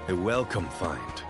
A welcome find.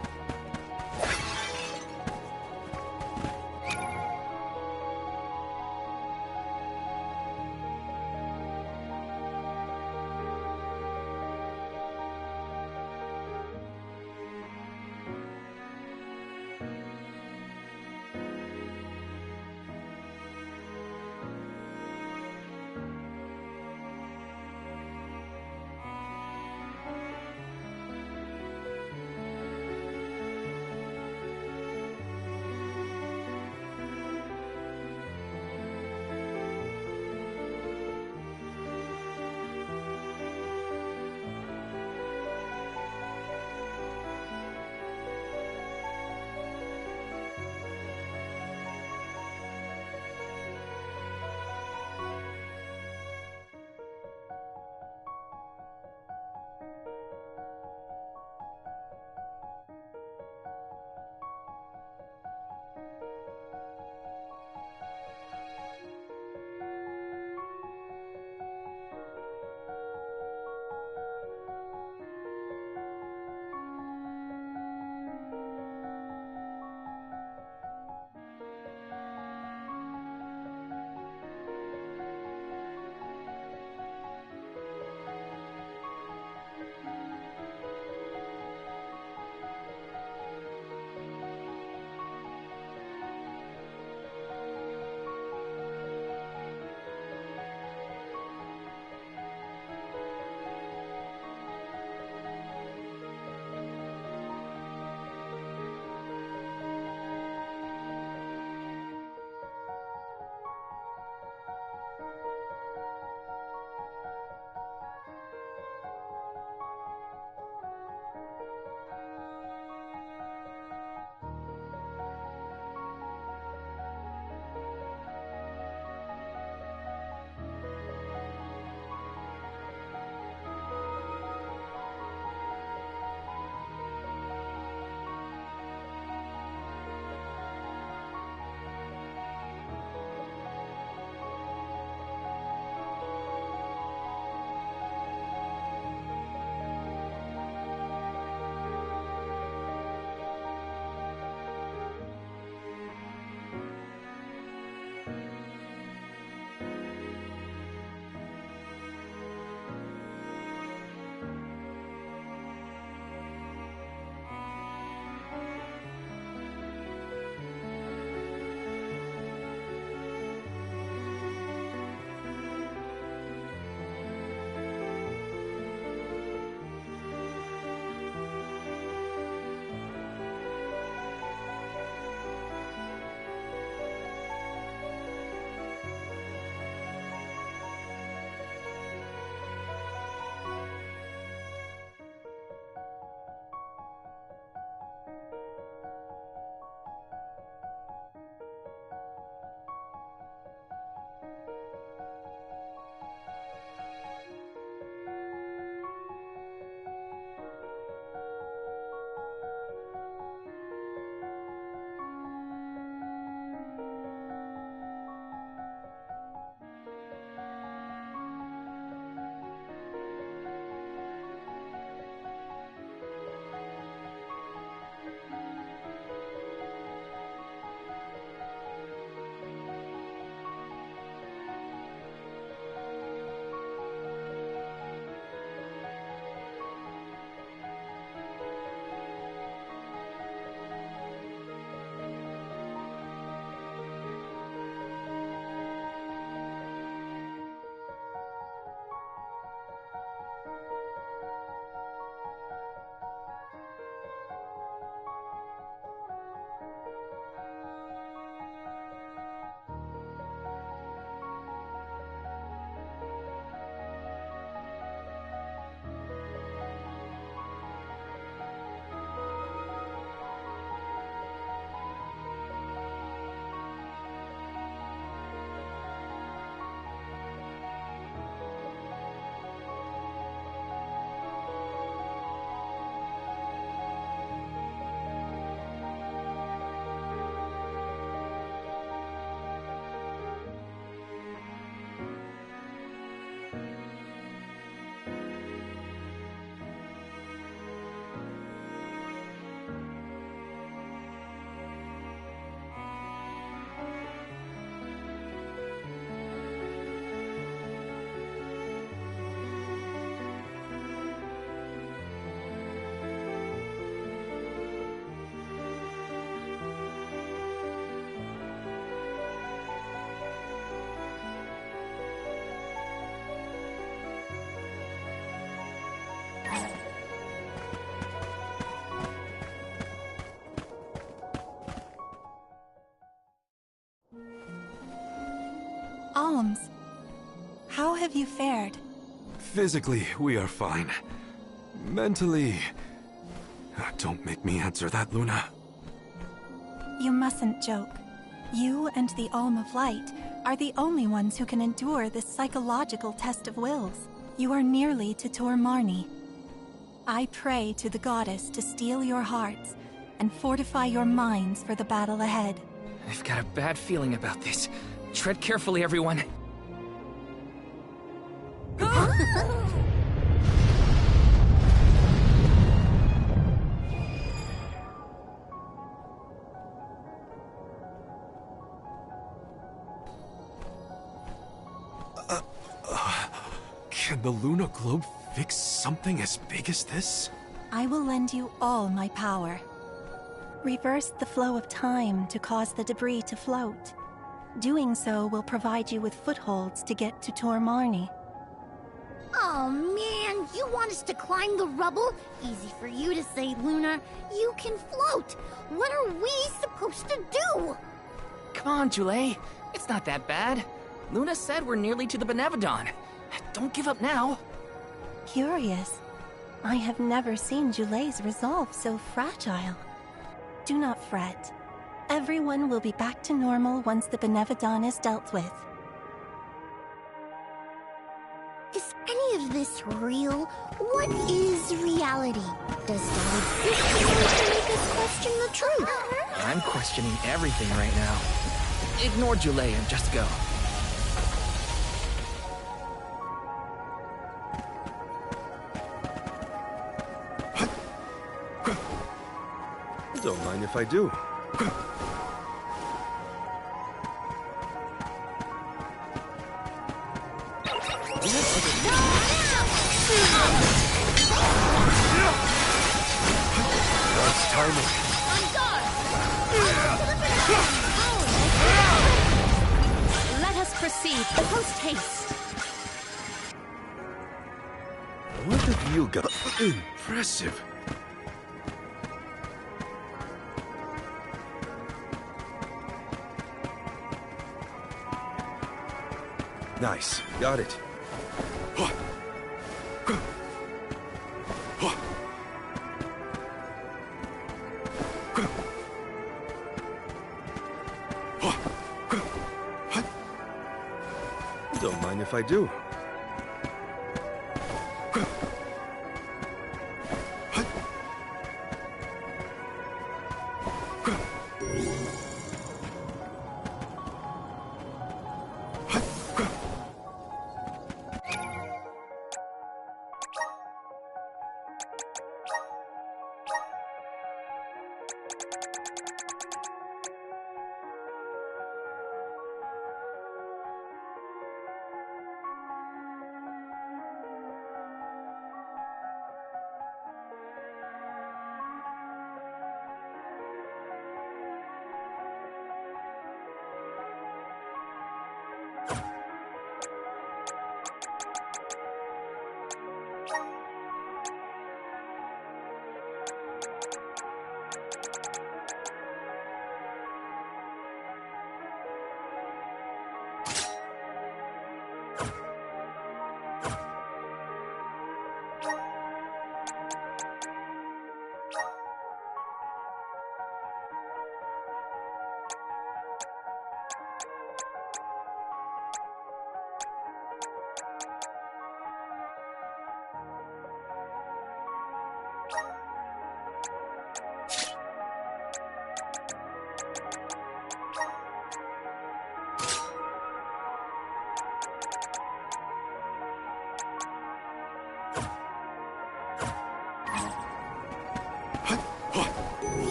Alms, how have you fared? Physically, we are fine. Mentally... Don't make me answer that, Luna. You mustn't joke. You and the Alm of Light are the only ones who can endure this psychological test of wills. You are nearly to Tor Marni. I pray to the goddess to steel your hearts and fortify your minds for the battle ahead. I've got a bad feeling about this. Tread carefully, everyone. Can the Luna Globe fix something as big as this? I will lend you all my power. Reverse the flow of time to cause the debris to float. Doing so will provide you with footholds to get to Tor Marni. Oh man, you want us to climb the rubble? Easy for you to say, Luna. You can float. What are we supposed to do? Come on, Jule. It's not that bad. Luna said we're nearly to the Benevodon. Don't give up now. Curious. I have never seen Jule's resolve so fragile. Do not fret. Everyone will be back to normal once the Benevodon is dealt with. Is any of this real? What is reality? Does that exist to make us question the truth? I'm questioning everything right now. Ignore Jule and just go. Don't mind if I do. That's timing. On guard! Let us proceed post haste. What have you got? Impressive. Nice. Got it. Don't mind if I do.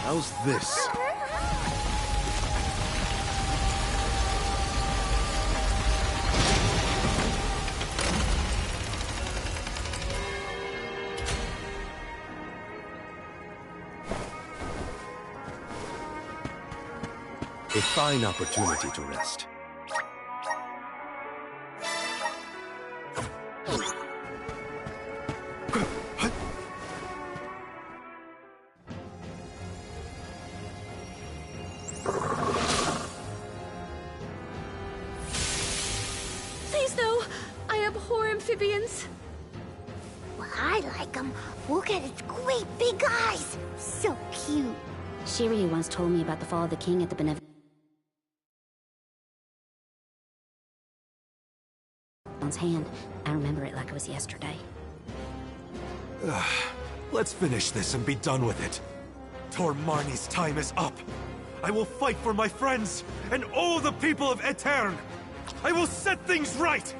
How's this? A fine opportunity to rest. amphibians? Well, I like them. Look at its great big eyes. So cute. Shiryu once told me about the fall of the king at the Benevolence hand. I remember it like it was yesterday. Let's finish this and be done with it. Tor Marnie's time is up. I will fight for my friends and all the people of Aetern. I will set things right!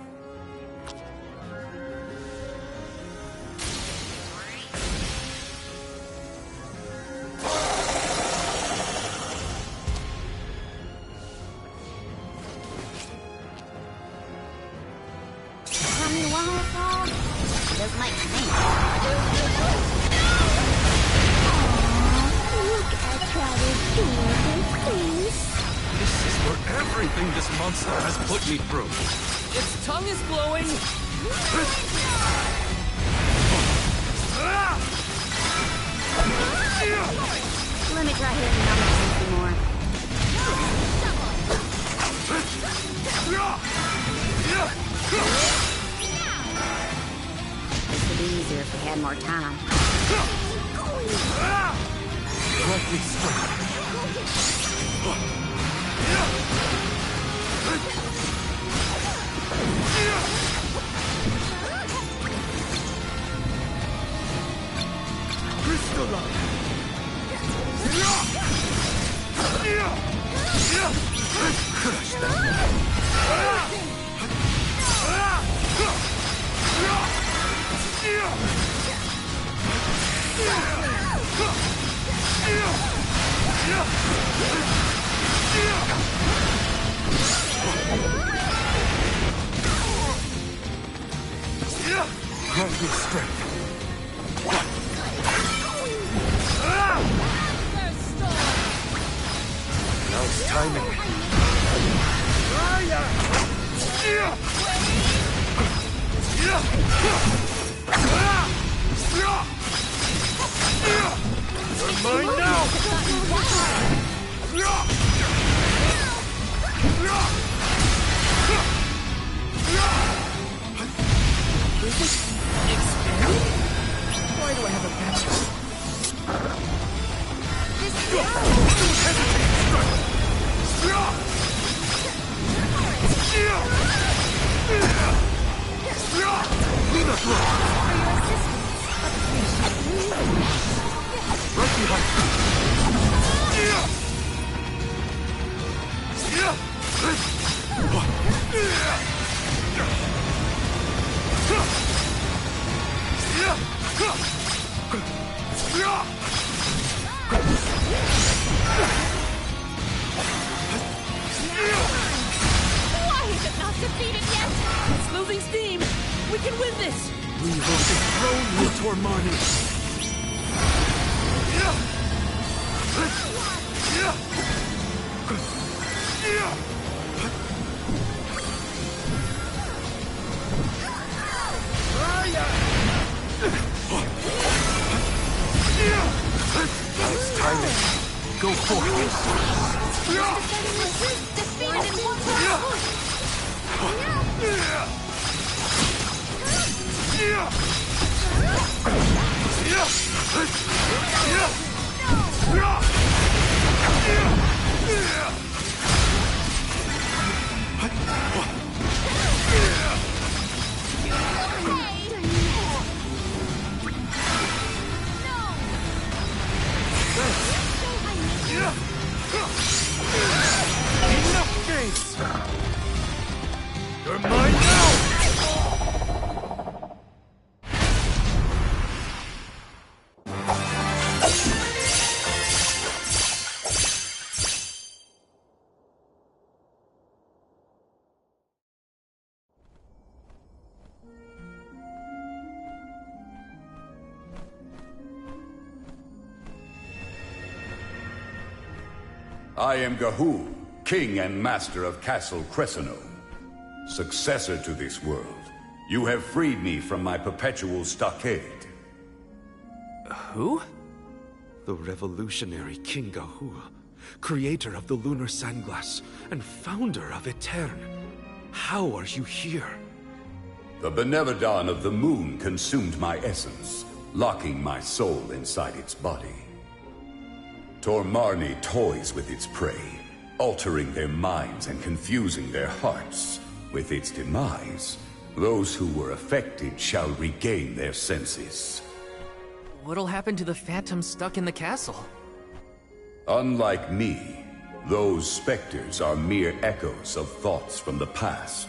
Does my thing. Look at Travis doing face. This is for everything this monster has put me through. Its tongue is glowing. Let me try hitting numbers some more. This would be easier if we had more time. Let me strike. Crystalline! Crush that! Grant me strength. Now it's timing. You're mine now! Is it expanding? Why do I have a patch? Don't hesitate! Luna throw! Right behind Why is it not defeated yet? It's losing steam. We can win this. We will dethrone you, Tor Marnie. Nice timing. Go for Enough games! You're mine now! I am Ga'Hoole, King and Master of Castle Crescenome, successor to this world. You have freed me from my perpetual stockade. Who? The revolutionary King Ga'Hoole, creator of the Lunar Sandglass and founder of Aetern. How are you here? The Benevodon of the moon consumed my essence, locking my soul inside its body. Tormarni toys with its prey, altering their minds and confusing their hearts. With its demise, those who were affected shall regain their senses. What'll happen to the phantoms stuck in the castle? Unlike me, those specters are mere echoes of thoughts from the past,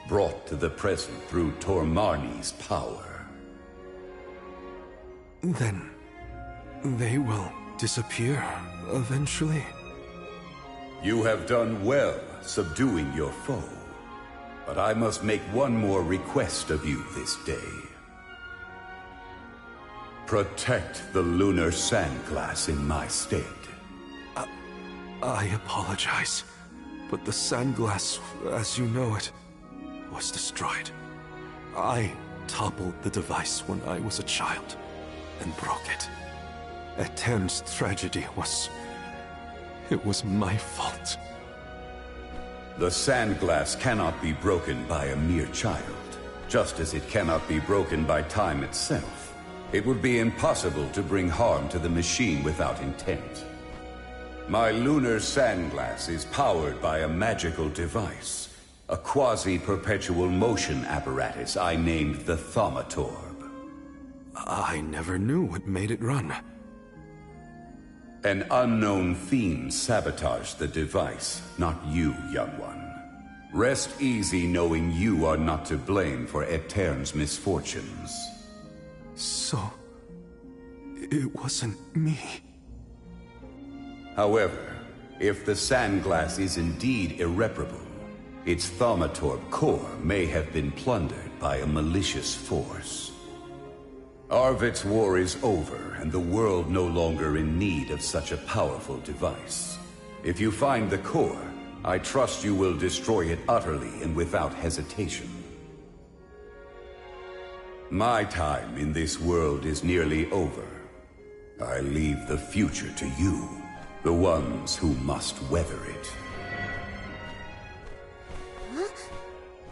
brought to the present through Tormarni's power. Then, they will disappear eventually? You have done well subduing your foe, but I must make one more request of you this day. Protect the lunar sandglass in my stead. I apologize, but the sandglass, as you know it, was destroyed. I toppled the device when I was a child and broke it. Aetern's tragedy was... it was my fault. The sandglass cannot be broken by a mere child, just as it cannot be broken by time itself. It would be impossible to bring harm to the machine without intent. My lunar sandglass is powered by a magical device, a quasi-perpetual motion apparatus I named the Thaumatorb. I never knew what made it run. An unknown fiend sabotaged the device, not you, young one. Rest easy knowing you are not to blame for Aetern's misfortunes. So... it wasn't me. However, if the sandglass is indeed irreparable, its Thaumatorb core may have been plundered by a malicious force. Arvid's war is over, and the world no longer in need of such a powerful device. If you find the core, I trust you will destroy it utterly and without hesitation. My time in this world is nearly over. I leave the future to you, the ones who must weather it. Huh?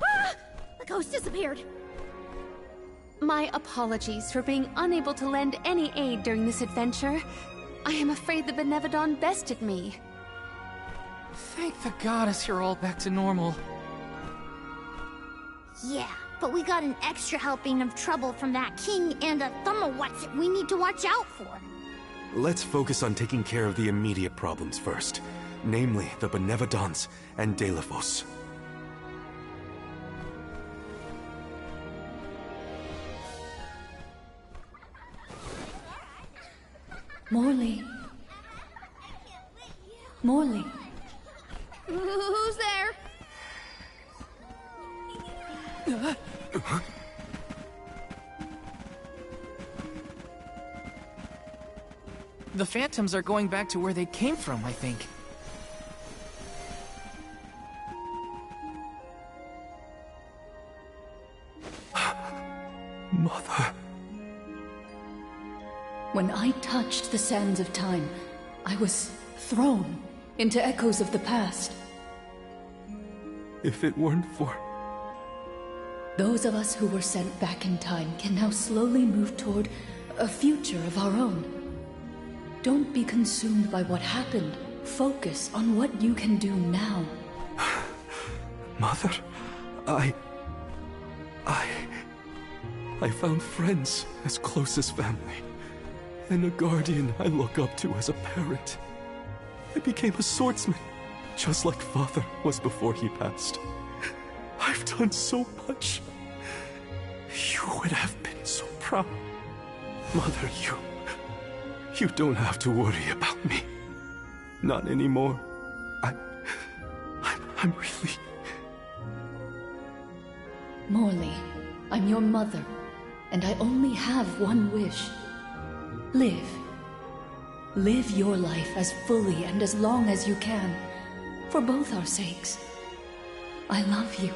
Ah! The ghost disappeared. My apologies for being unable to lend any aid during this adventure. I am afraid the Benevodon bested me. Thank the goddess you're all back to normal. Yeah, but we got an extra helping of trouble from that king and a Thumma-what's-it we need to watch out for. Let's focus on taking care of the immediate problems first. Namely, the Benevodons and Delphos. Morley. Morley. Who's there? The phantoms are going back to where they came from, I think. Mother... When I touched the sands of time, I was thrown into echoes of the past. If it weren't for... Those of us who were sent back in time can now slowly move toward a future of our own. Don't be consumed by what happened. Focus on what you can do now. Mother, I found friends as close as family, and a guardian I look up to as a parent. I became a swordsman, just like Father was before he passed. I've done so much. You would have been so proud. Mother, you don't have to worry about me. Not anymore. I'm really... Morley, I'm your mother, and I only have one wish. Live. Live your life as fully and as long as you can, for both our sakes. I love you.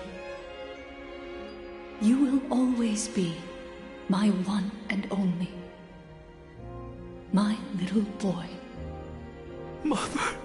You will always be my one and only. My little boy. Mother...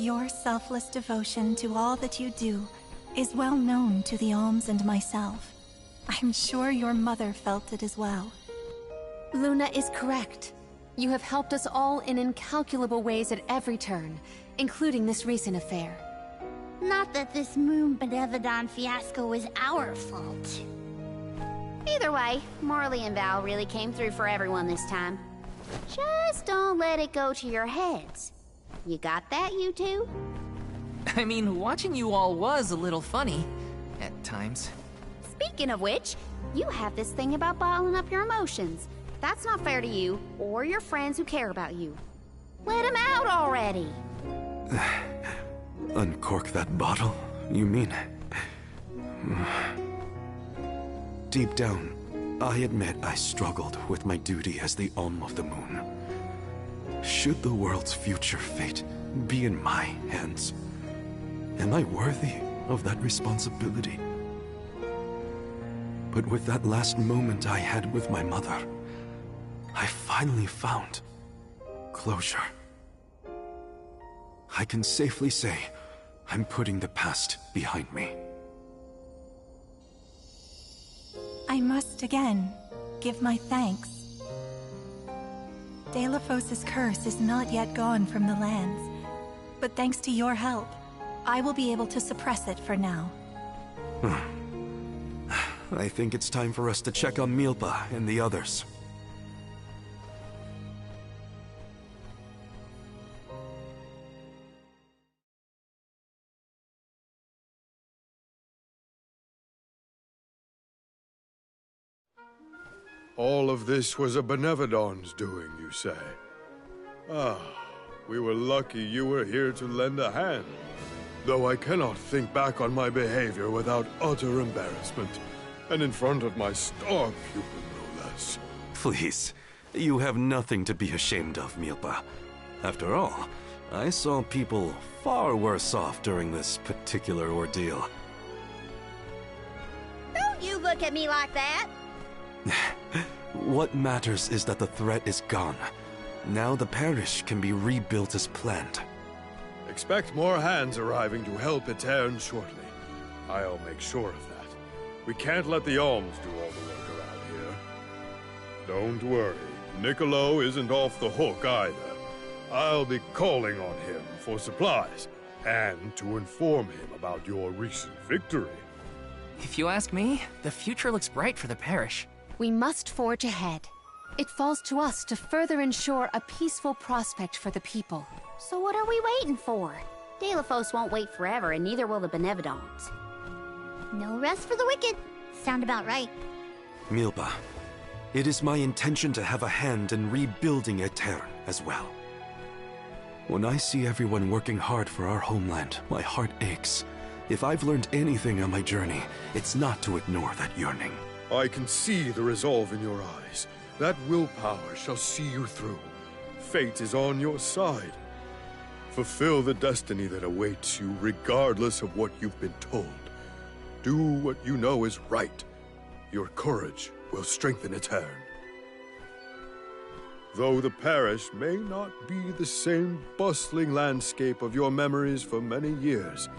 Your selfless devotion to all that you do is well known to the Alms and myself. I'm sure your mother felt it as well. Luna is correct. You have helped us all in incalculable ways at every turn, including this recent affair. Not that this Moon Benevodon fiasco was our fault. Either way, Marley and Val really came through for everyone this time. Just don't let it go to your heads. You got that, you two? I mean, watching you all was a little funny at times. Speaking of which, you have this thing about bottling up your emotions. That's not fair to you, or your friends who care about you. Let them out already! Uncork that bottle, you mean? Deep down, I admit I struggled with my duty as the Alm of the Moon. Should the world's future fate be in my hands, am I worthy of that responsibility? But with that last moment I had with my mother, I finally found closure. I can safely say I'm putting the past behind me. I must again give my thanks. Delphos' curse is not yet gone from the lands, but thanks to your help, I will be able to suppress it for now. I think it's time for us to check on Milpa and the others. All of this was a Benevodon's doing, you say? Ah, we were lucky you were here to lend a hand. Though I cannot think back on my behavior without utter embarrassment, and in front of my star pupil, no less. Please, you have nothing to be ashamed of, Milpa. After all, I saw people far worse off during this particular ordeal. Don't you look at me like that! What matters is that the threat is gone. Now the parish can be rebuilt as planned. Expect more hands arriving to help Aetern shortly. I'll make sure of that. We can't let the Alms do all the work around here. Don't worry, Niccolo isn't off the hook either. I'll be calling on him for supplies, and to inform him about your recent victory. If you ask me, the future looks bright for the parish. We must forge ahead. It falls to us to further ensure a peaceful prospect for the people. So what are we waiting for? Delphos won't wait forever, and neither will the Benevodons. No rest for the wicked. Sound about right. Milpa, it is my intention to have a hand in rebuilding Aetern as well. When I see everyone working hard for our homeland, my heart aches. If I've learned anything on my journey, it's not to ignore that yearning. I can see the resolve in your eyes. That willpower shall see you through. Fate is on your side. Fulfill the destiny that awaits you, regardless of what you've been told. Do what you know is right. Your courage will strengthen Aetern. Though the parish may not be the same bustling landscape of your memories for many years,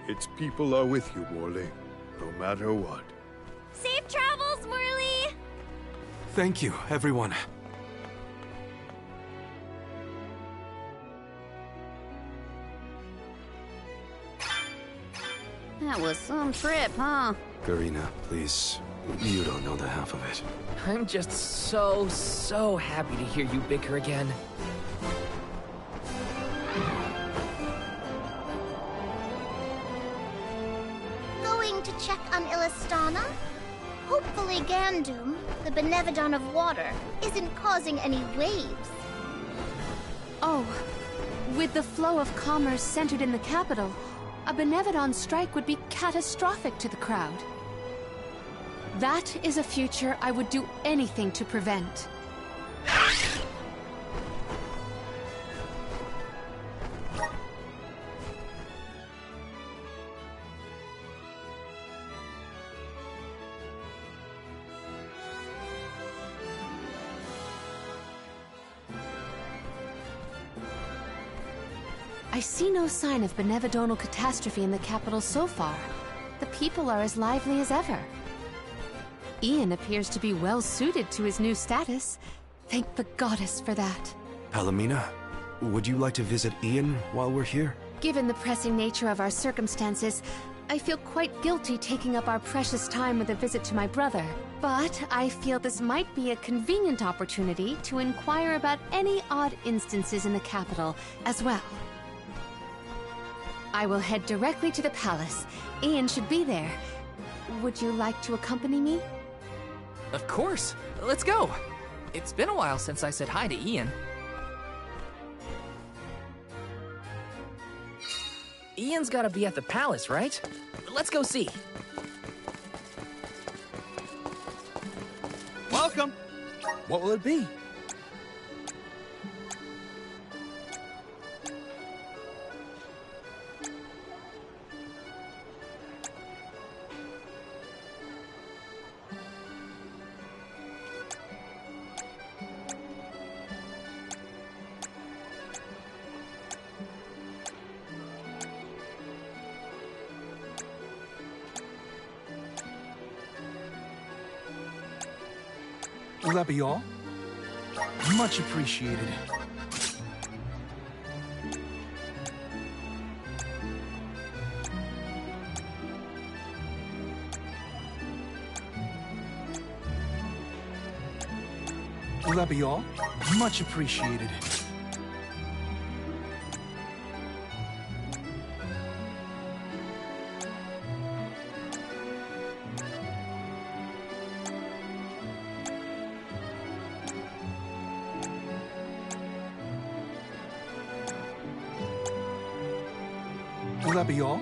its people are with you, Morley, no matter what. Safe travels, Morley! Thank you, everyone. That was some trip, huh? Karina, please. You don't know the half of it. I'm just so happy to hear you bicker again. Going to check on Illistana? Hopefully Gandum, the Benevodon of water, isn't causing any waves. Oh, with the flow of commerce centered in the capital, a Benevodon strike would be catastrophic to the crowd. That is a future I would do anything to prevent. I see no sign of benevodonal catastrophe in the capital so far. The people are as lively as ever. Ian appears to be well suited to his new status. Thank the goddess for that. Palomina, would you like to visit Ian while we're here? Given the pressing nature of our circumstances, I feel quite guilty taking up our precious time with a visit to my brother. But I feel this might be a convenient opportunity to inquire about any odd instances in the capital as well. I will head directly to the palace. Ian should be there. Would you like to accompany me? Of course. Let's go. It's been a while since I said hi to Ian. Ian's gotta be at the palace, right? Let's go see. Welcome! What will it be? Will that be all? Much appreciated. Will that be all? Much appreciated. Will that be all?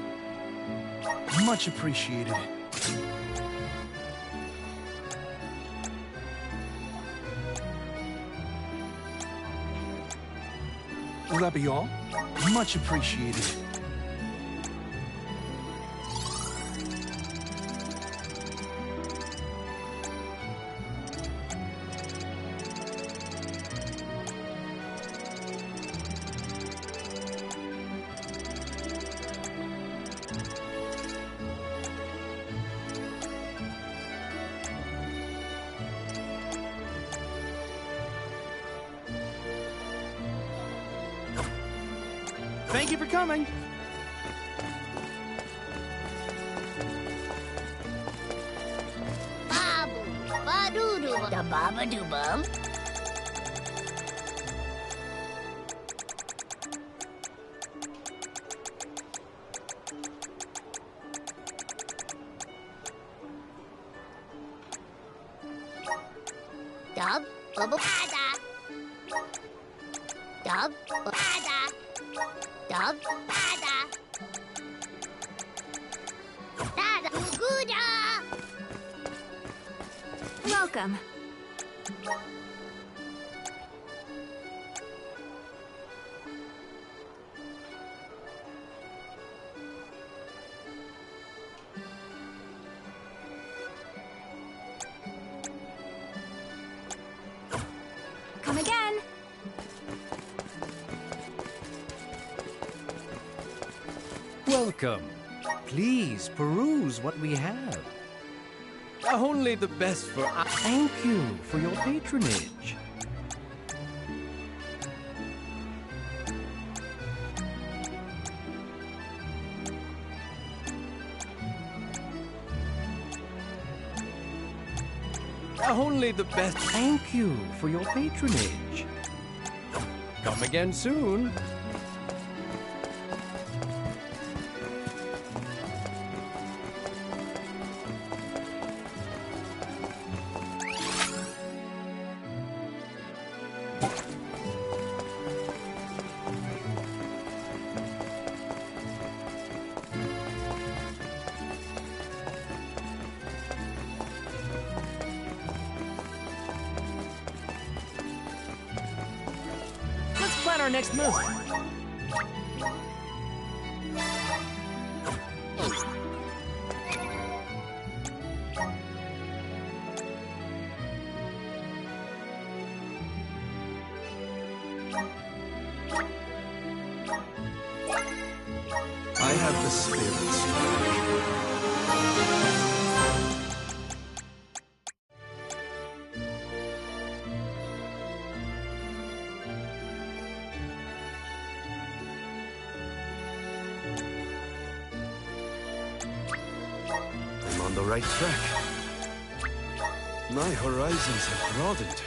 Much appreciated. Will that be all? Much appreciated. Thank you for coming. Babu, ba-doo-doo, da ba-ba-doo-bum. Dub, bubble-ada. Dub, bubble-ada. Dub, ada. Dada, guda. Welcome. Come again. Welcome. Please peruse what we have. Only the best for... Thank you for your patronage. Only the best... Thank you for your patronage. Come again soon. Plan our next move. on the right track. My horizons have broadened.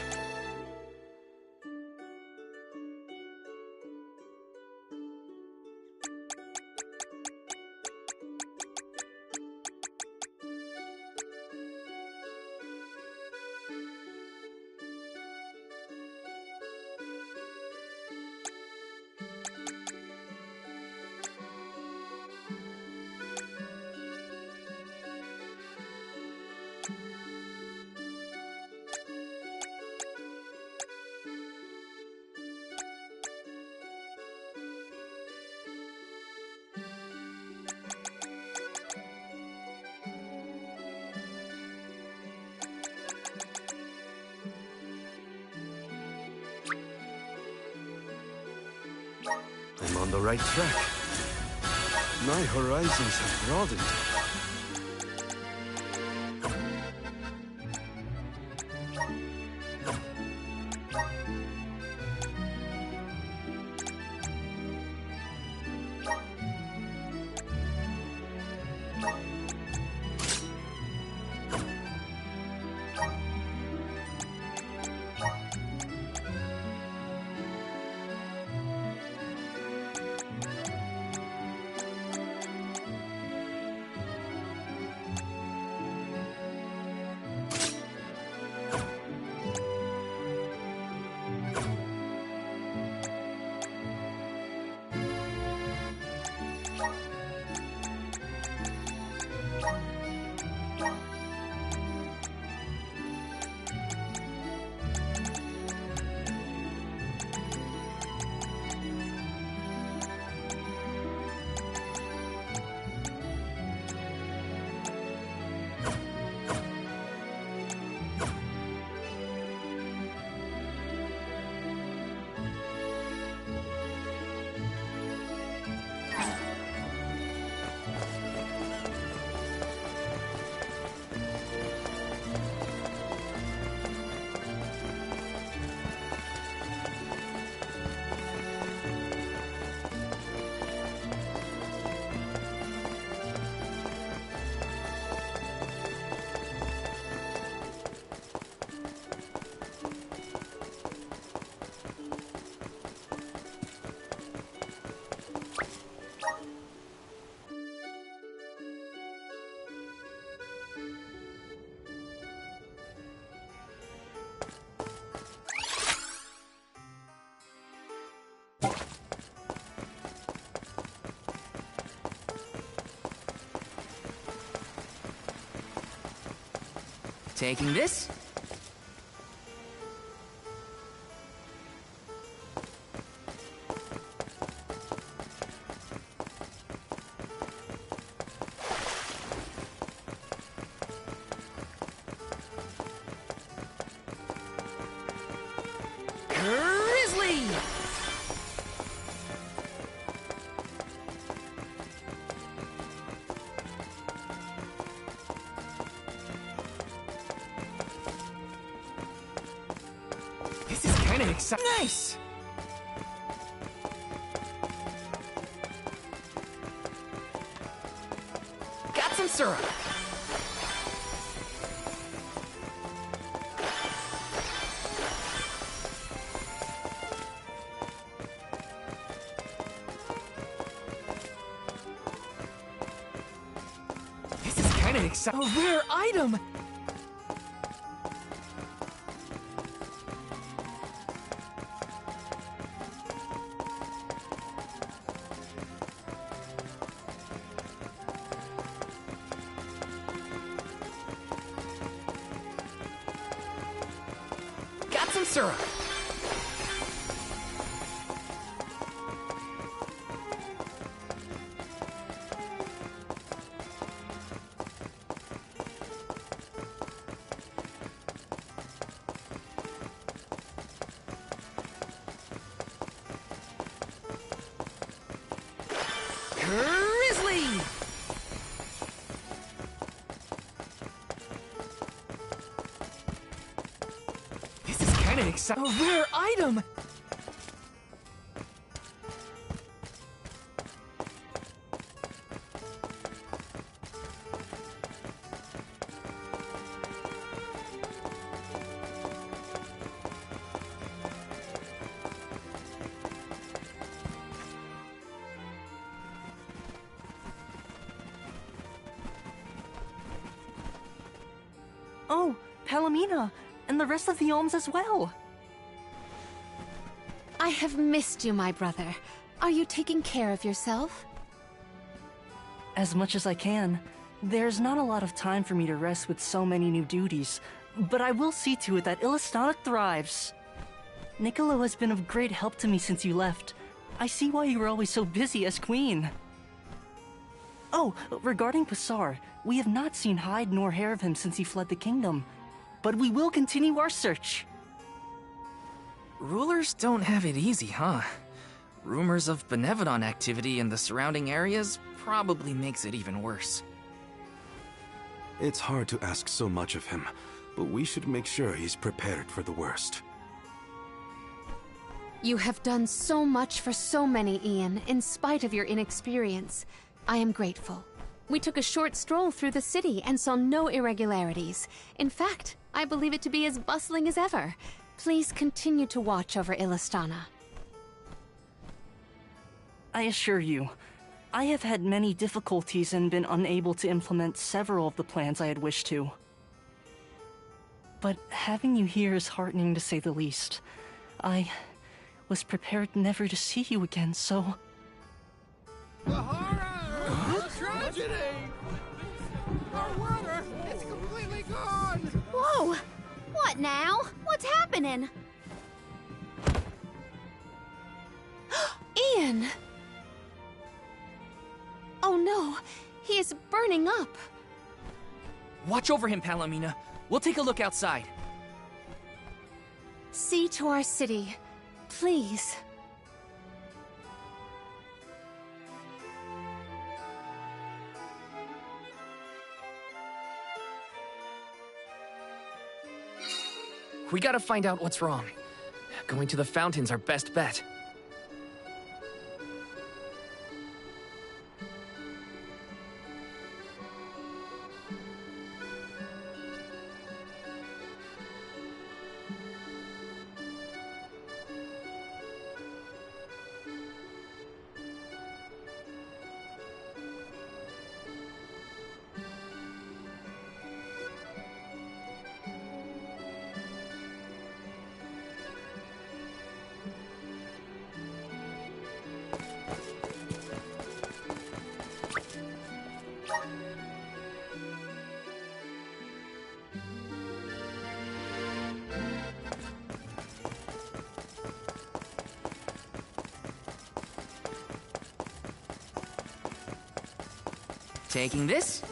I'm on the right track. My horizons have broadened. Taking this? Grizzly! This is kinda exciting. Nice! Got some syrup. This is kinda exciting. A rare item! Got some syrup. Grizzly! This is kinda exciting. A rare item! Oh, Palomina, and the rest of the Alms as well. I have missed you, my brother. Are you taking care of yourself? As much as I can. There's not a lot of time for me to rest with so many new duties, but I will see to it that Illistana thrives. Niccolo has been of great help to me since you left. I see why you were always so busy as queen. Oh, regarding Passar, we have not seen hide nor hair of him since he fled the kingdom. But we will continue our search. Rulers don't have it easy, huh? Rumors of Benevodon activity in the surrounding areas probably makes it even worse. It's hard to ask so much of him, but we should make sure he's prepared for the worst. You have done so much for so many, Ian, in spite of your inexperience. I am grateful. We took a short stroll through the city and saw no irregularities. In fact, I believe it to be as bustling as ever. Please continue to watch over Illistana. I assure you, I have had many difficulties and been unable to implement several of the plans I had wished to. But having you here is heartening to say the least. I was prepared never to see you again, so... The horror! The tragedy! Our water! It's completely gone! Whoa! What now? What's happening? Ian! Oh no, he is burning up. Watch over him, Palomina. We'll take a look outside. See to our city, please. We gotta find out what's wrong. Going to the fountain's our best bet. Taking this?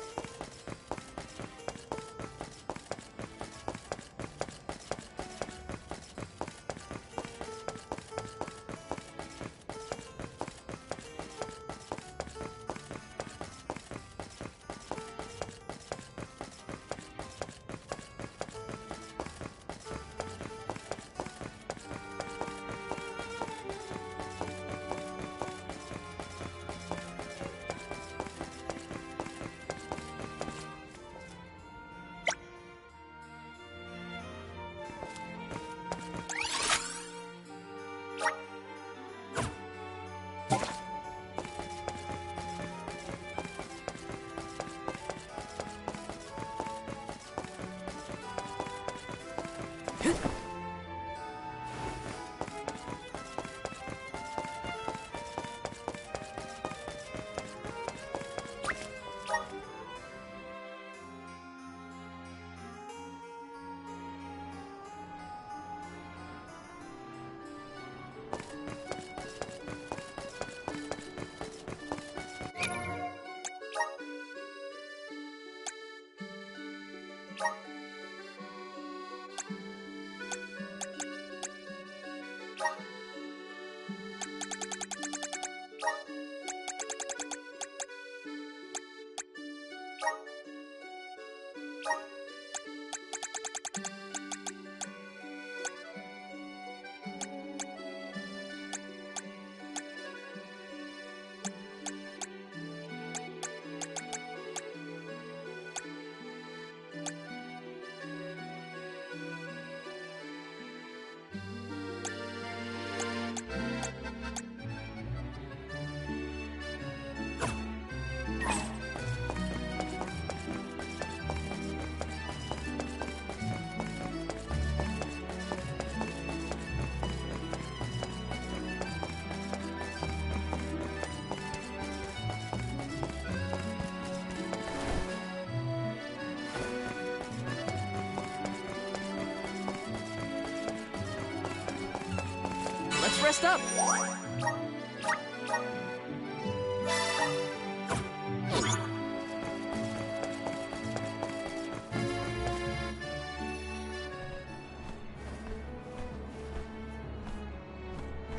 Let's rest up.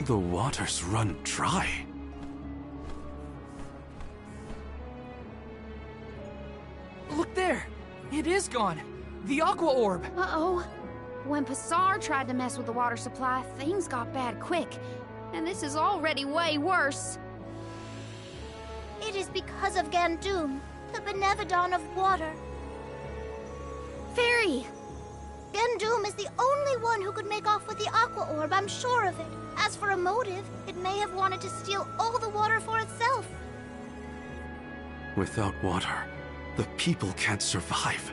The waters run dry. Look there! It is gone! The Aqua Orb! Uh-oh. When Passar tried to mess with the water supply, things got bad quick. And this is already way worse. It is because of Gandum, the Benevodon of water. Fairy! Gandum is the only one who could make off with the Aqua Orb, I'm sure of it. As for a motive, it may have wanted to steal all the water for itself. Without water, the people can't survive.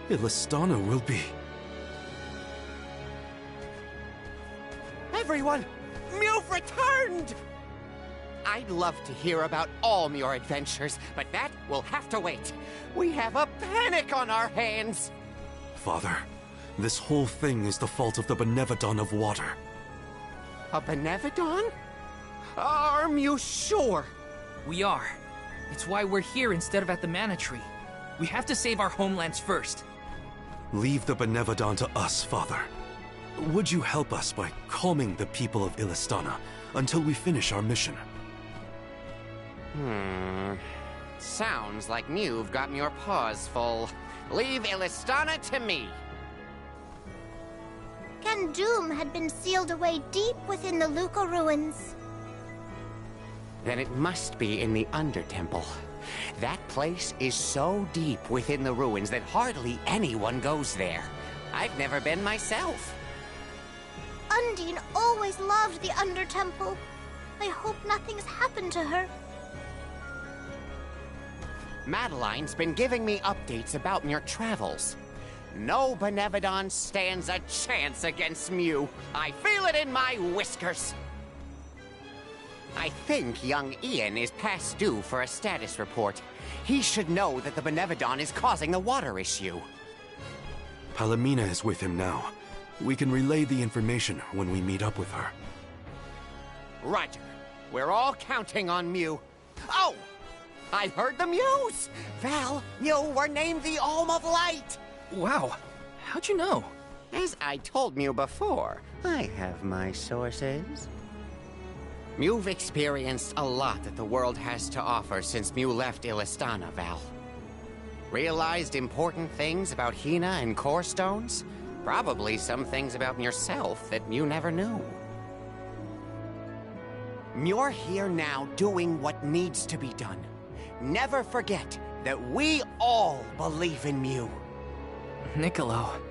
Illistana will be... Everyone! Mewf returned! I'd love to hear about all your adventures, but that will have to wait. We have a panic on our hands! Father, this whole thing is the fault of the Benevodon of water. A Benevodon? Are you sure? We are. It's why we're here instead of at the Mana Tree. We have to save our homelands first. Leave the Benevodon to us, Father. Would you help us by calming the people of Illistana until we finish our mission? Sounds like you've gotten your paws full. Leave Illistana to me. Gandum had been sealed away deep within the Luca ruins. Then it must be in the Undertemple. That place is so deep within the ruins that hardly anyone goes there. I've never been myself. Undine always loved the Undertemple. I hope nothing's happened to her. Madeline's been giving me updates about your travels. No Benevodon stands a chance against Mew. I feel it in my whiskers. I think young Ian is past due for a status report. He should know that the Benevodon is causing the water issue. Palomina is with him now. We can relay the information when we meet up with her. Roger. We're all counting on Mew. Oh! I heard the Mews! Val, you were named the Alm of Light! Wow. How'd you know? As I told Mew before, I have my sources. Mew've experienced a lot that the world has to offer since Mew left Illistana, Val. Realized important things about Hina and Core Stones? Probably some things about yourself that Mew never knew. You're here now doing what needs to be done. Never forget that we all believe in Mew. Niccolo,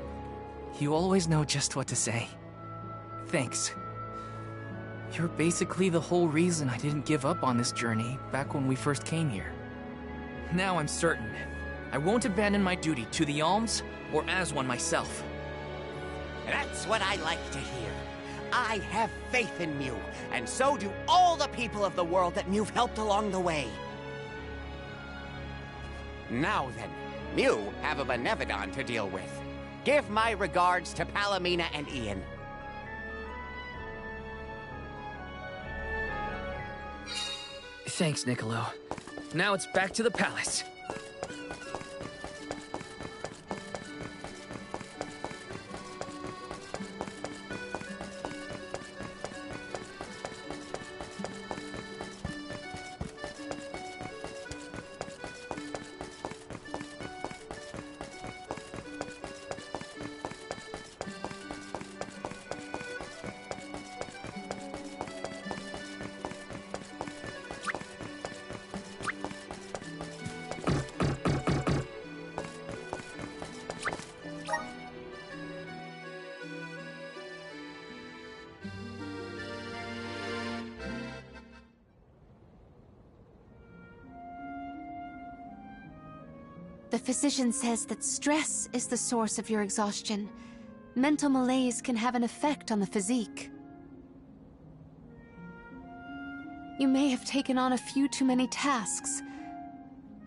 you always know just what to say. Thanks. You're basically the whole reason I didn't give up on this journey back when we first came here. Now I'm certain I won't abandon my duty to the Alms or as one myself. That's what I like to hear. I have faith in Mew, and so do all the people of the world that Mew've helped along the way. Now then, Mew have a Benevodon to deal with. Give my regards to Palomina and Ian. Thanks, Niccolo. Now it's back to the palace. The physician says that stress is the source of your exhaustion. Mental malaise can have an effect on the physique. You may have taken on a few too many tasks.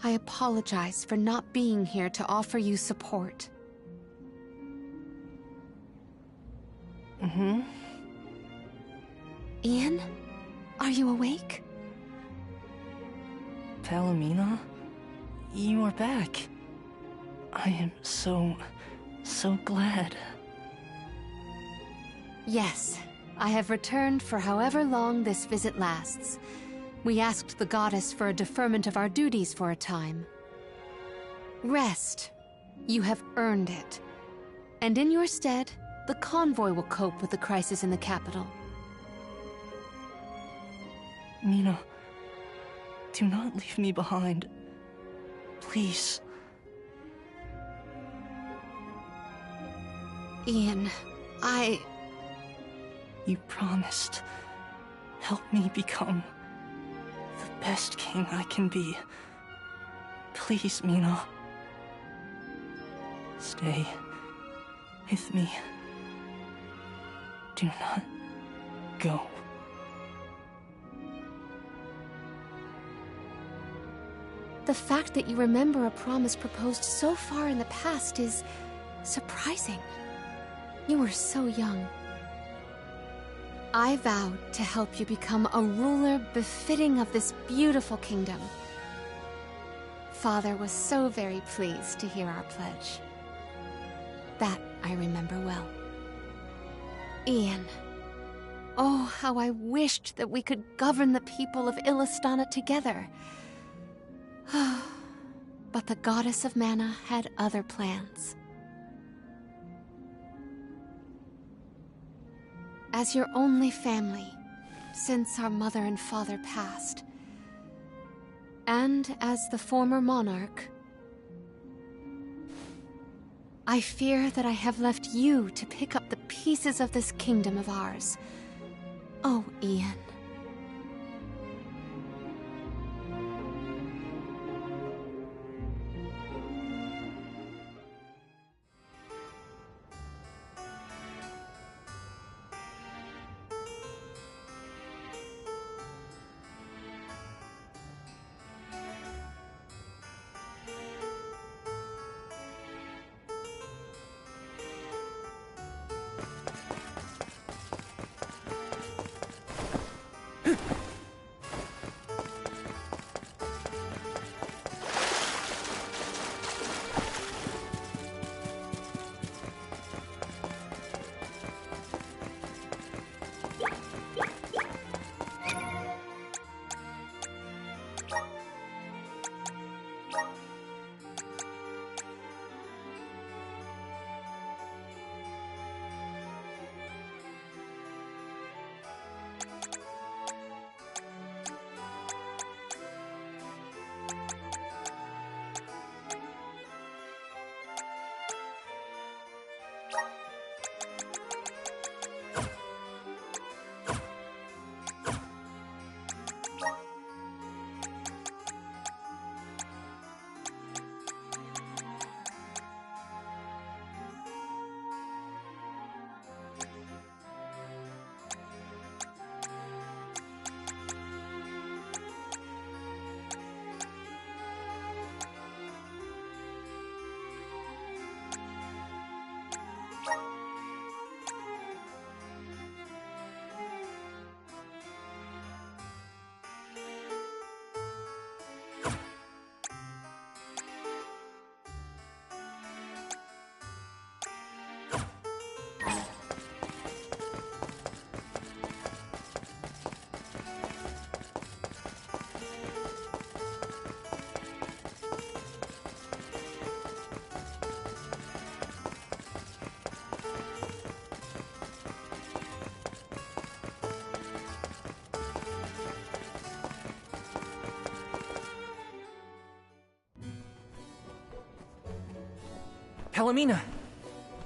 I apologize for not being here to offer you support. Ian? Are you awake? Palomina? You are back. I am so glad. Yes, I have returned for however long this visit lasts. We asked the goddess for a deferment of our duties for a time. Rest. You have earned it. And in your stead, the convoy will cope with the crisis in the capital. Mina, do not leave me behind. Please. Ian, You promised. Help me become the best king I can be. Please, Mina. Stay with me. Do not go. The fact that you remember a promise proposed so far in the past is surprising. You were so young. I vowed to help you become a ruler befitting of this beautiful kingdom. Father was so very pleased to hear our pledge. That I remember well. Ian. Oh, how I wished that we could govern the people of Illistana together. But the goddess of mana had other plans. As your only family, since our mother and father passed, and as the former monarch, I fear that I have left you to pick up the pieces of this kingdom of ours. Oh, Ian. Palomina!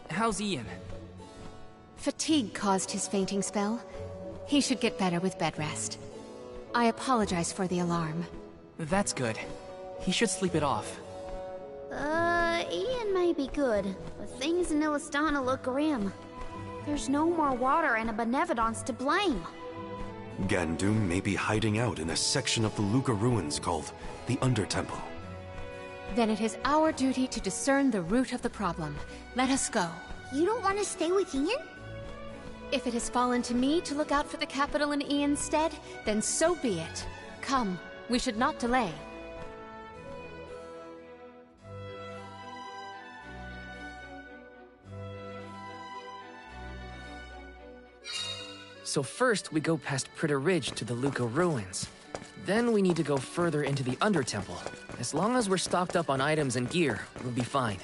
How's Ian? Fatigue caused his fainting spell. He should get better with bed rest. I apologize for the alarm. That's good. He should sleep it off. Ian may be good, but things in Illistana look grim. There's no more water and a Benevodon's to blame. Gandoom may be hiding out in a section of the Luca ruins called the Undertemple. Then it is our duty to discern the root of the problem. Let us go. You don't want to stay with Ian? If it has fallen to me to look out for the capital in Ian's stead, then so be it. Come, we should not delay. So first, we go past Pritter Ridge to the Luca ruins. Then we need to go further into the Undertemple. As long as we're stocked up on items and gear, we'll be fine.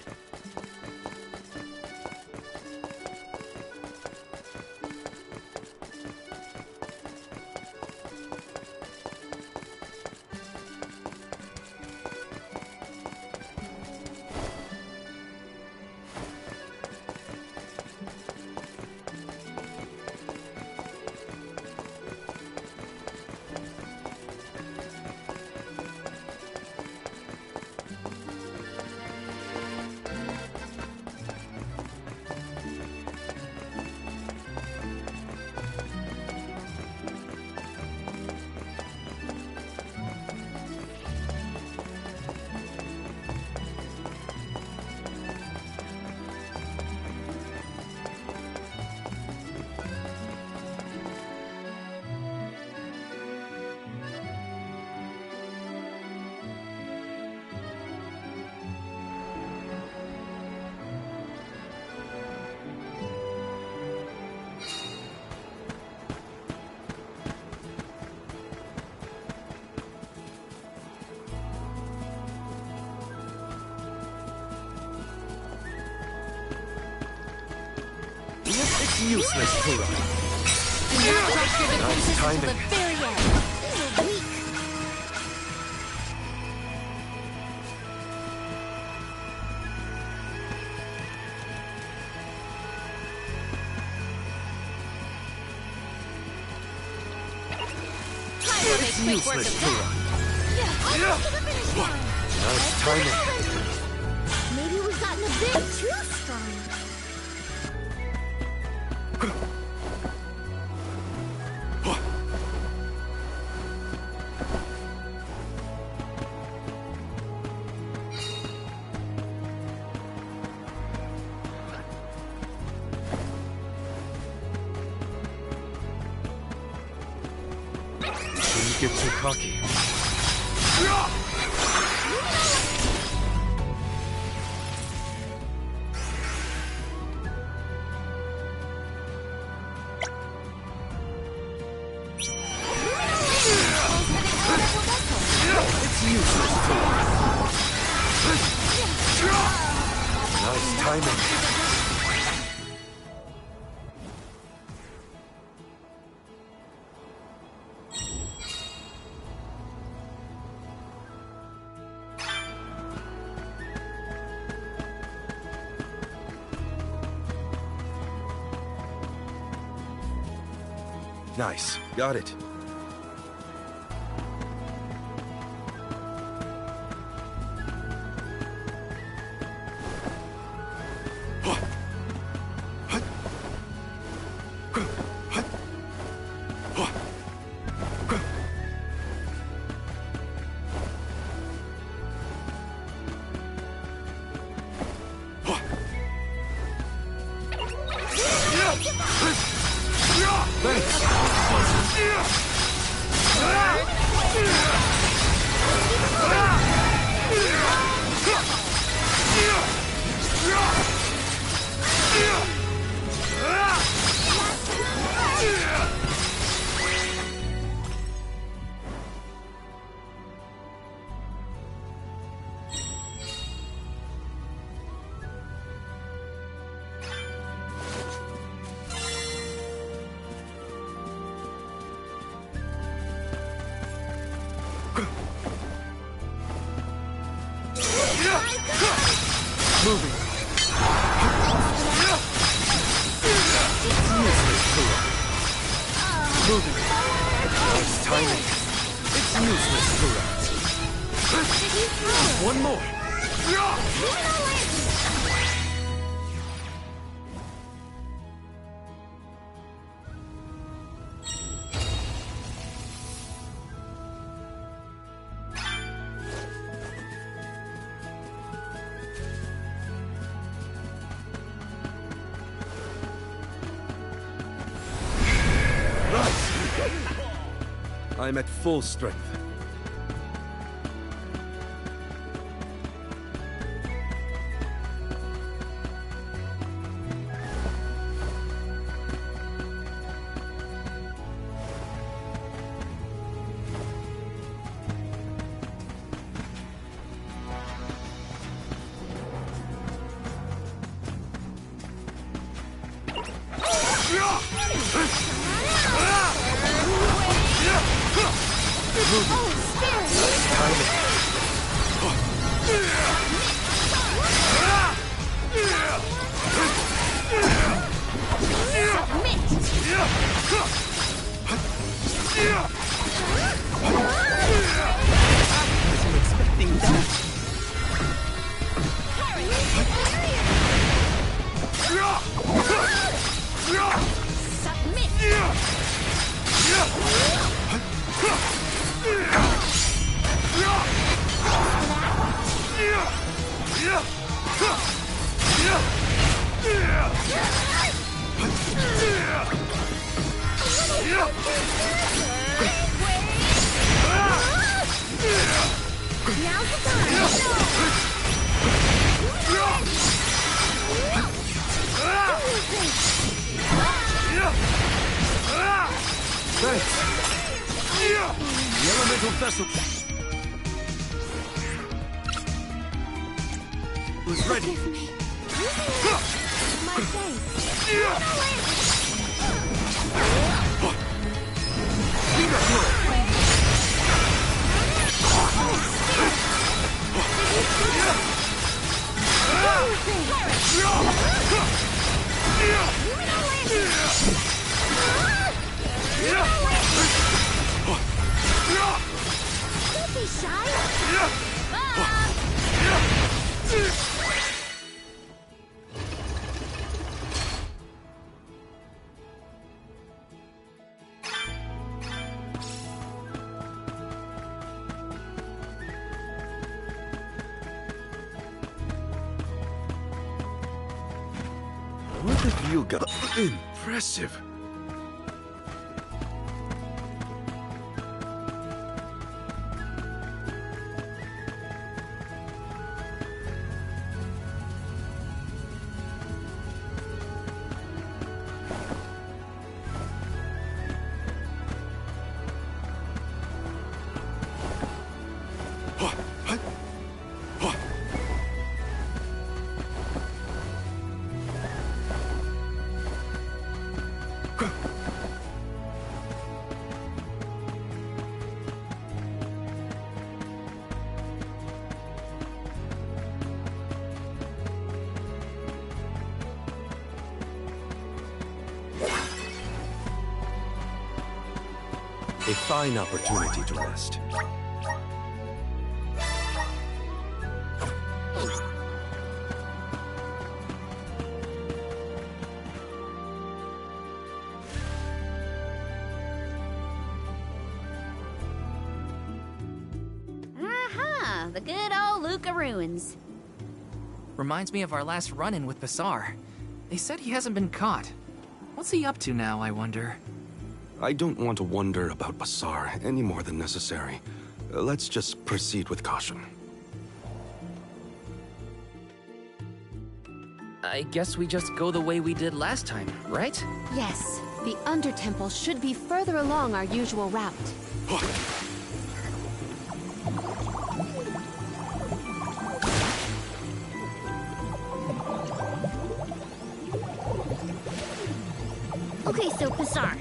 It's useless to run. Nice timing. It's useless to run. Nice timing. Maybe we've gotten a bit too strong. Shouldn't get too cocky. It's useless to run. Nice timing. Nice. Got it. Moving. Moving. Nice timing. It's useless to run. One more. I'm at full strength. The elemental vessel was ready. Forgive me. My face. Don't be shy. What have you got? Impressive. A fine opportunity to rest. Aha! The good old Luca ruins. Reminds me of our last run-in with Basar. They said he hasn't been caught. What's he up to now, I wonder? I don't want to wonder about Basar any more than necessary. Let's just proceed with caution. I guess we just go the way we did last time, right? Yes, the Undertemple should be further along our usual route. Okay, so Basar,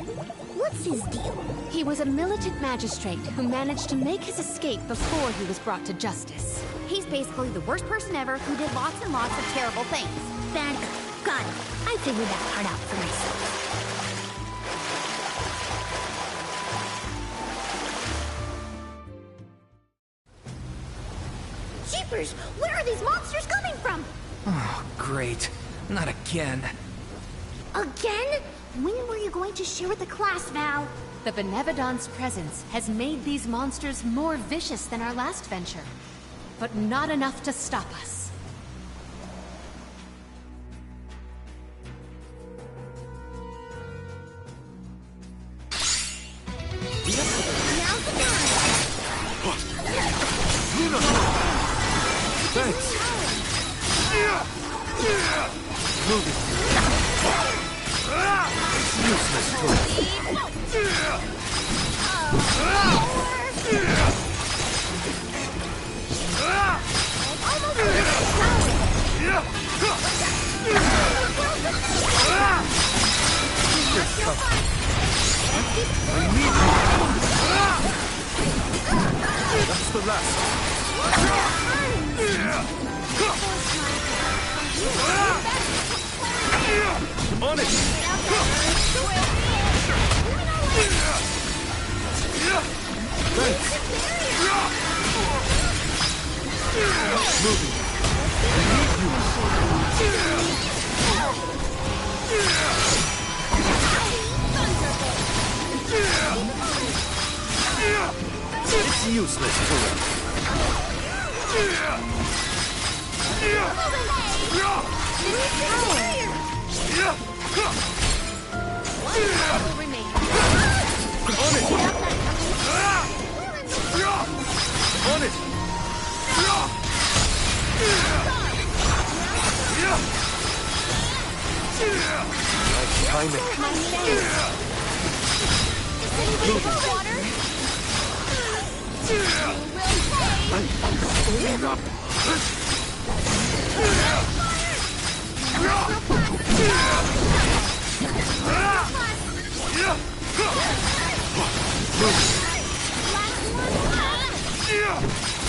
what's his deal? He was a militant magistrate who managed to make his escape before he was brought to justice. He's basically the worst person ever who did lots and lots of terrible things. Bad guy. Got it. I figured that part out for myself. Jeepers! Where are these monsters coming from? Oh, great. Not again. Again? When were you going to share with the class, Val? The Benevodon's presence has made these monsters more vicious than our last venture, but not enough to stop us. Now Move it. Useless That's the last. On it! Moving. It's useless to it. On it! Nice timing.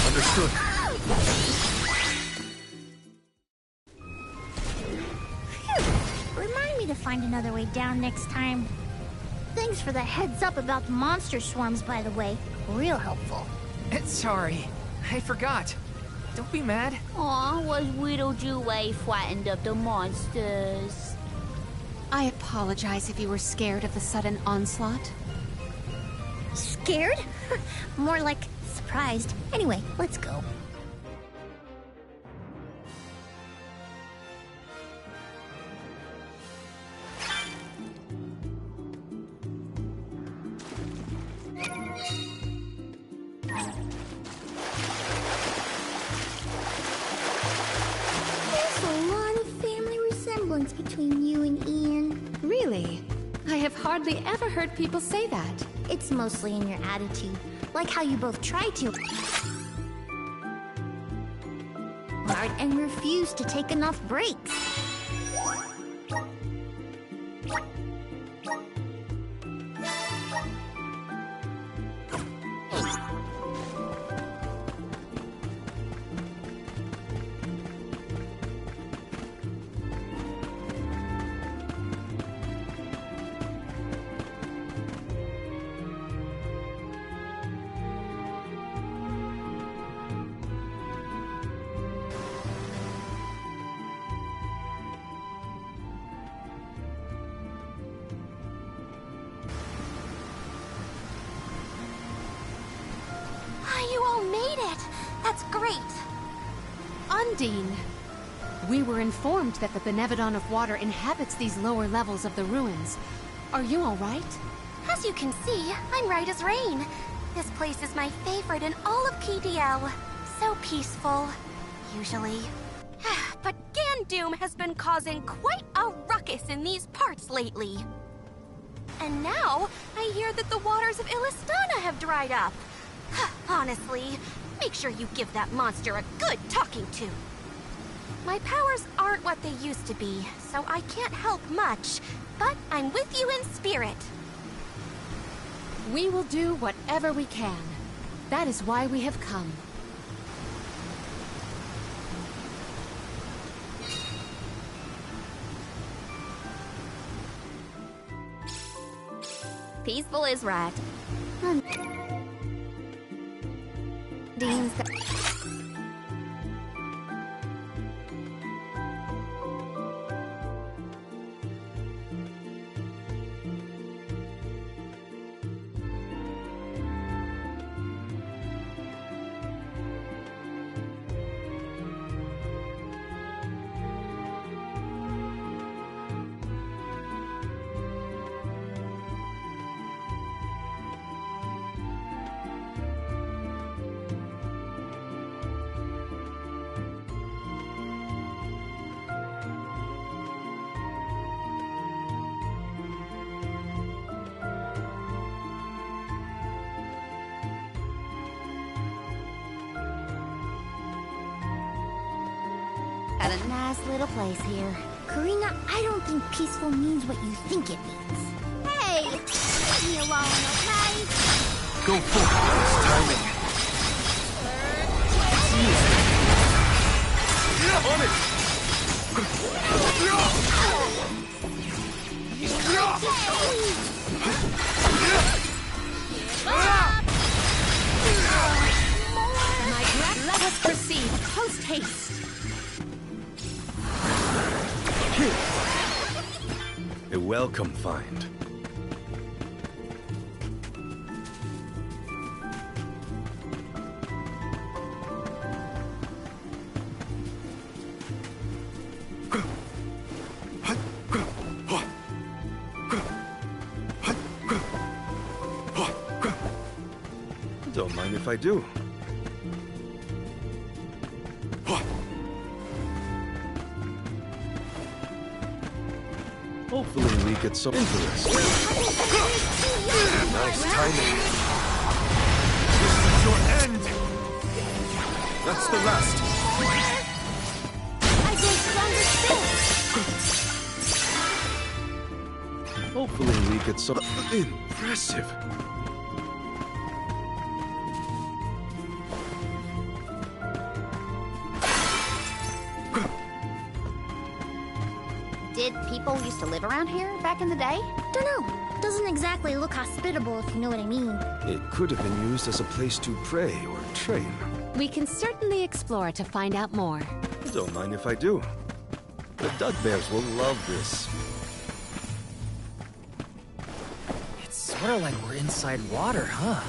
Understood. Phew. Remind me to find another way down next time. Thanks for the heads up about the monster swarms, by the way. Real helpful. Sorry, I forgot. Don't be mad. Aw, was Widow frightened of the monsters? I apologize if you were scared of the sudden onslaught. Scared? More like surprised. Anyway, let's go. Between you and Ian. Really? I have hardly ever heard people say that. It's mostly in your attitude, like how you both try to and refuse to take enough breaks. You all made it! That's great! Undine! We were informed that the Benevodon of Water inhabits these lower levels of the ruins. Are you all right? As you can see, I'm right as rain. This place is my favorite in all of KDL. So peaceful, usually. But Gandoom has been causing quite a ruckus in these parts lately. And now, I hear that the waters of Illistana have dried up. Honestly, make sure you give that monster a good talking to. My powers aren't what they used to be, so I can't help much, but I'm with you in spirit. We will do whatever we can. That is why we have come. Peaceful is right. Dean's a nice little place here. Karina, I don't think peaceful means what you think it means. Hey! Leave me alone, okay? Go for it. It's timing. On it! Let us proceed, post haste. A welcome find. Don't mind if I do. Hopefully we get some interest. Nice timing. This is your end. That's the last. I grow stronger still. Hopefully we get some... Impressive. Did people used to live around here back in the day? Dunno. Doesn't exactly look hospitable, if you know what I mean. It could have been used as a place to pray or train. We can certainly explore to find out more. Don't mind if I do. The Dugbears will love this. It's sort of like we're inside water, huh?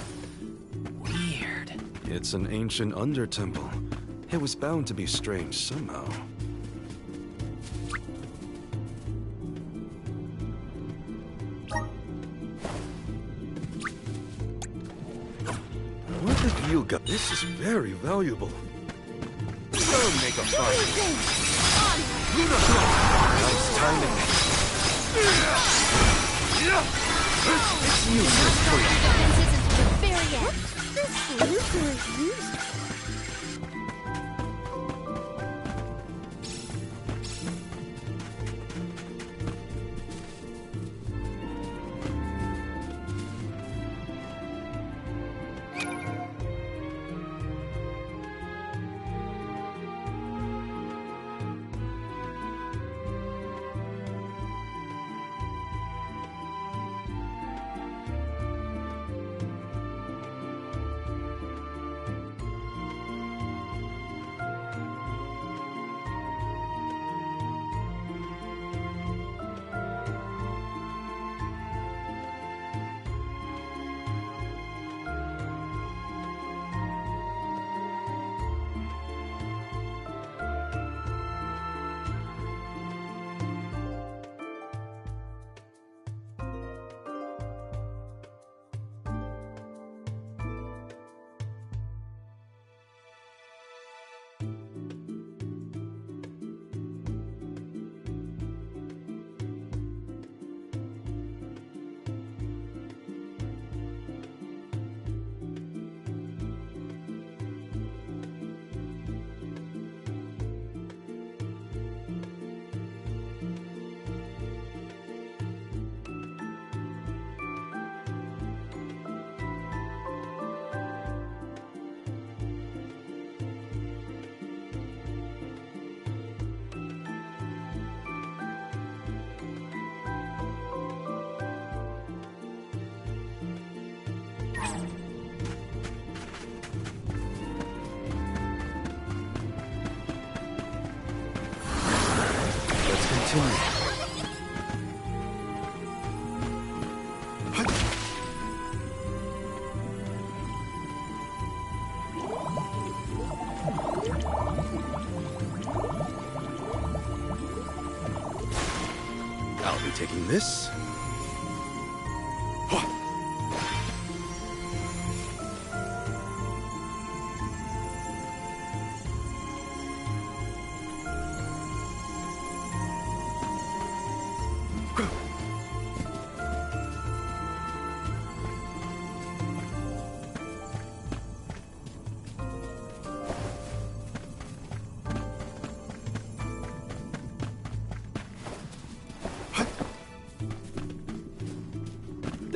Weird. It's an ancient Under-Temple. It was bound to be strange somehow. What have you got? This is very valuable. Don't make a fight. Nice timing. It's you, Defenses into the very end. What's this nuclear used? I'll be taking this.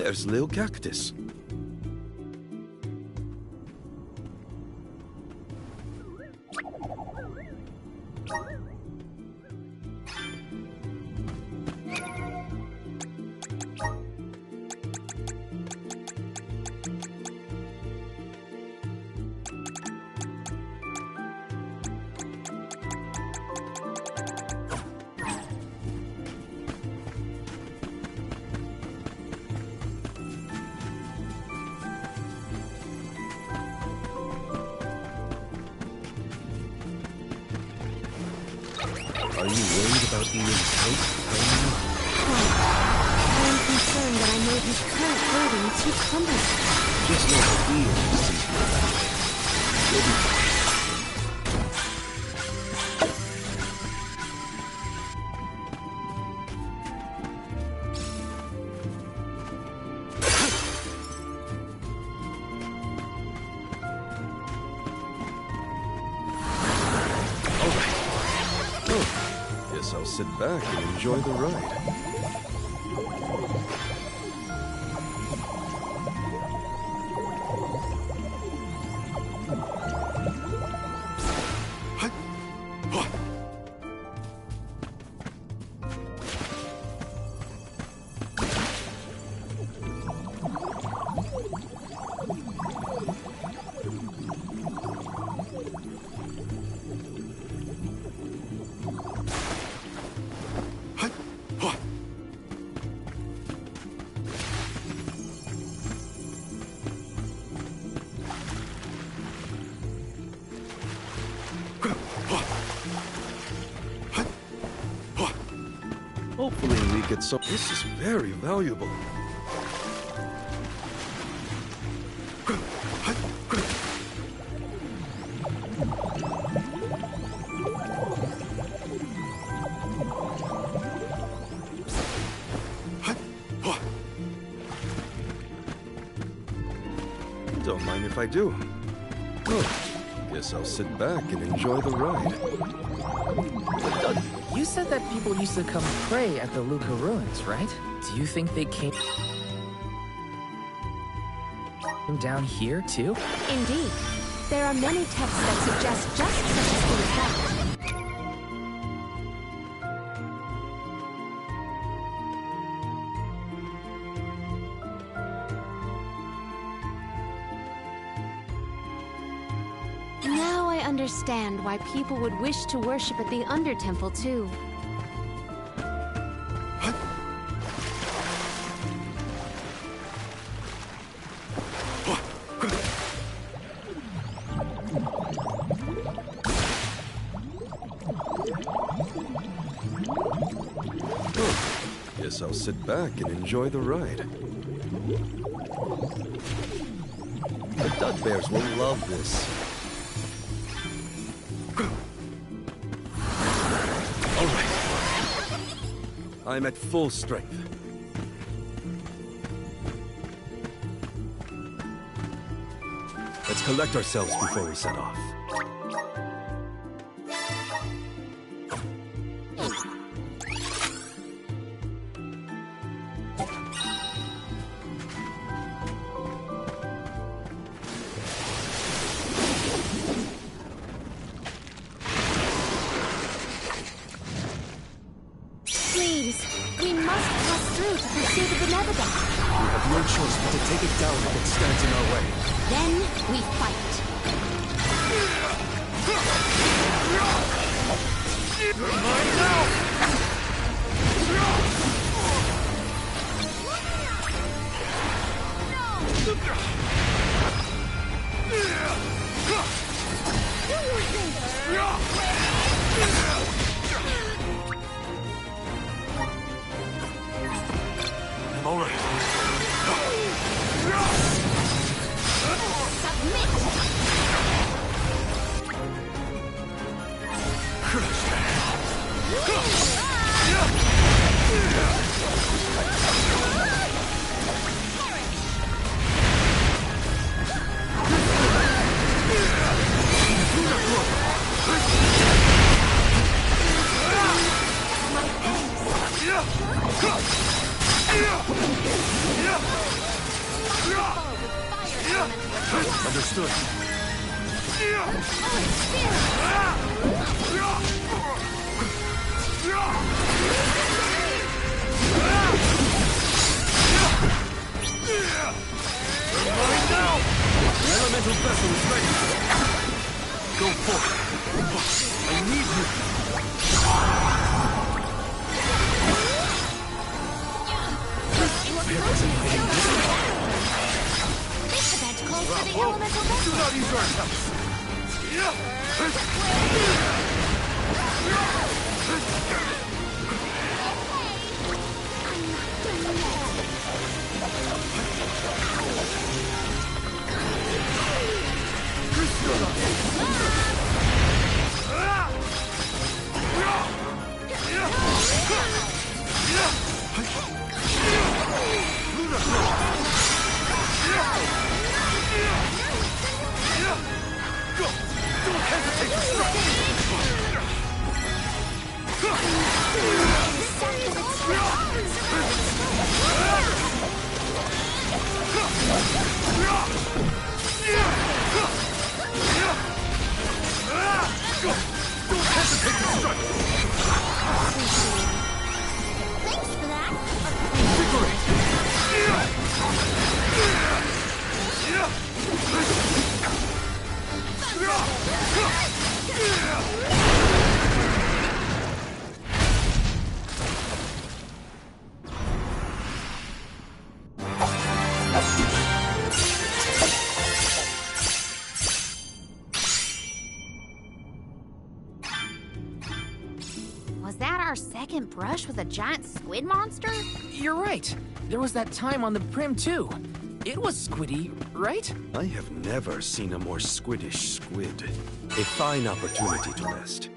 There's Lil Cactus. Are you worried about being choked? I am concerned that I made his current burden too cumbersome. Just know that he is. I'll sit back and enjoy the ride. Hopefully we get some... This is very valuable. Don't mind if I do. Oh, guess I'll sit back and enjoy the ride. You said that people used to come pray at the Luca ruins, right? Do you think they came down here, too? Indeed. There are many texts that suggest just such a thing as that. Now I understand why people would wish to worship at the Under Temple, too. Guess I'll sit back and enjoy the ride. The Dugbears will love this. All right. I'm at full strength. Let's collect ourselves before we set off. We must pass through to pursue the Benevodon. We have no choice but to take it down if it stands in our way. Then we fight. You're mine now! I'm all right. Understood. Mine now! The elemental vessel is ready. Go forth. I need you. This event calls for the elemental vessel. Do not use your attempts. Thanks for that. Was that our second brush with a giant squid monster? You're right. There was that time on the Prim, too. It was squiddy, right? I have never seen a more squiddish squid. A fine opportunity to rest.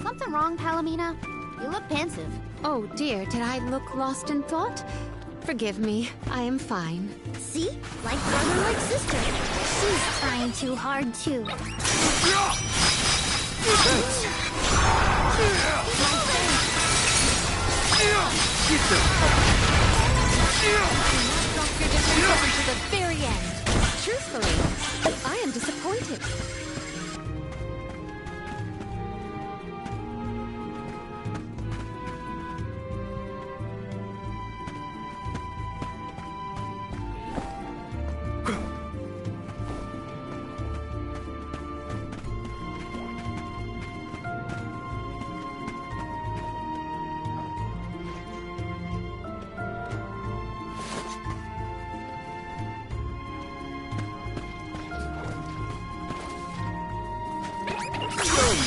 Something wrong, Palomina? You look pensive. Oh dear, did I look lost in thought? Forgive me, I am fine. See? Like brother, like sister. She's trying too hard, too. To the very end. Truthfully, I am disappointed.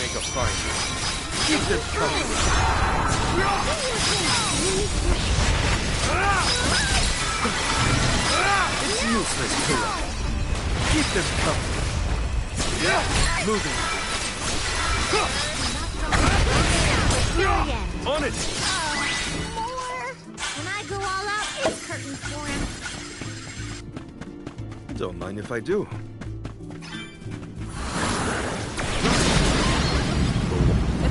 Make a fight. Keep them coming. It's useless to run. Keep them coming. Moving. On it. More. When I go all out, it's curtains for him. Don't mind if I do.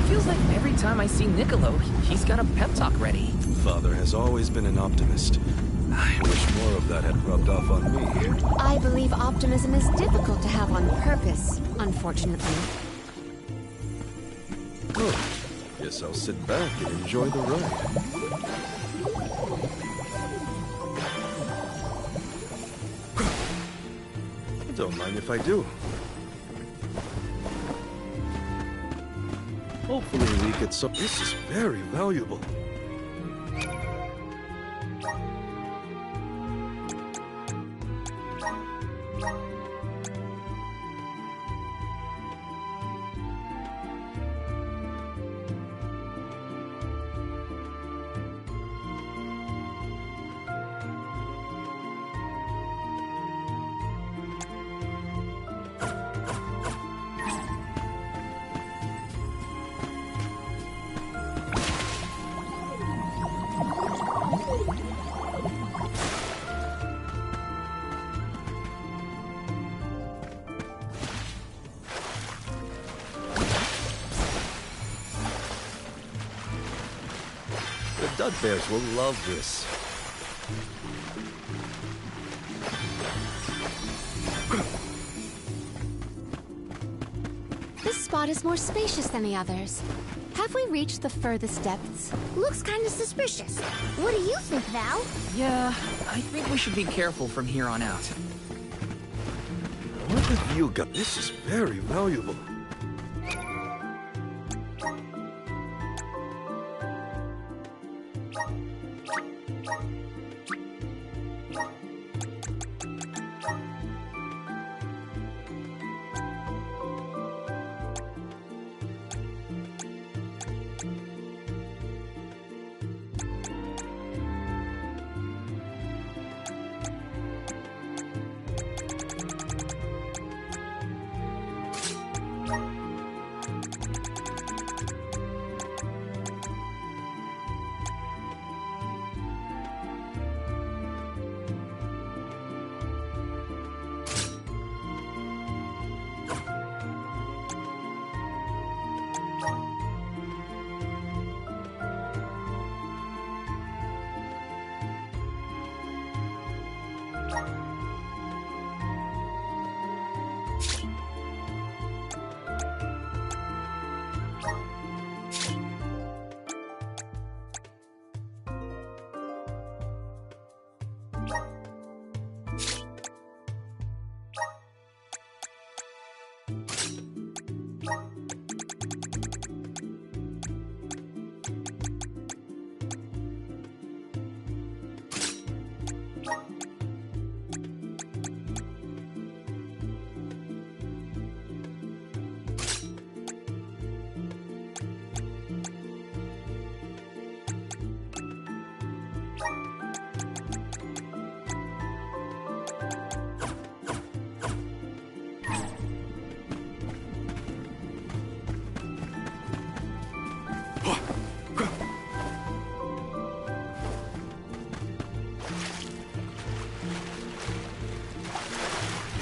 Feels like every time I see Niccolo, he's got a pep talk ready. Father has always been an optimist. I wish more of that had rubbed off on me. I believe optimism is difficult to have on purpose, unfortunately. Oh, guess I'll sit back and enjoy the ride. Don't mind if I do. Hopefully we get some... This is very valuable. The Dud Bears will love this. This spot is more spacious than the others. Have we reached the furthest depths? Looks kind of suspicious. What do you think, Val? Yeah, I think we should be careful from here on out. What have you got? This is very valuable.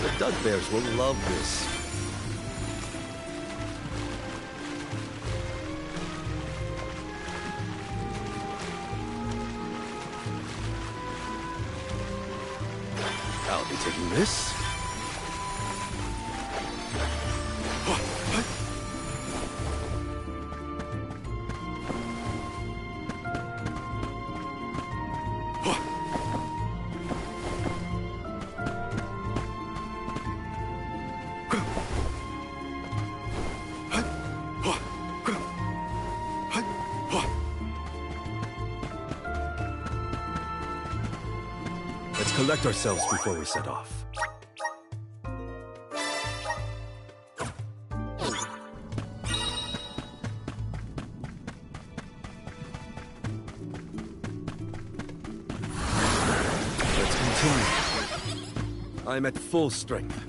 The Dugbears will love this. I'll be taking this. Let's collect ourselves before we set off. Let's continue. I'm at full strength.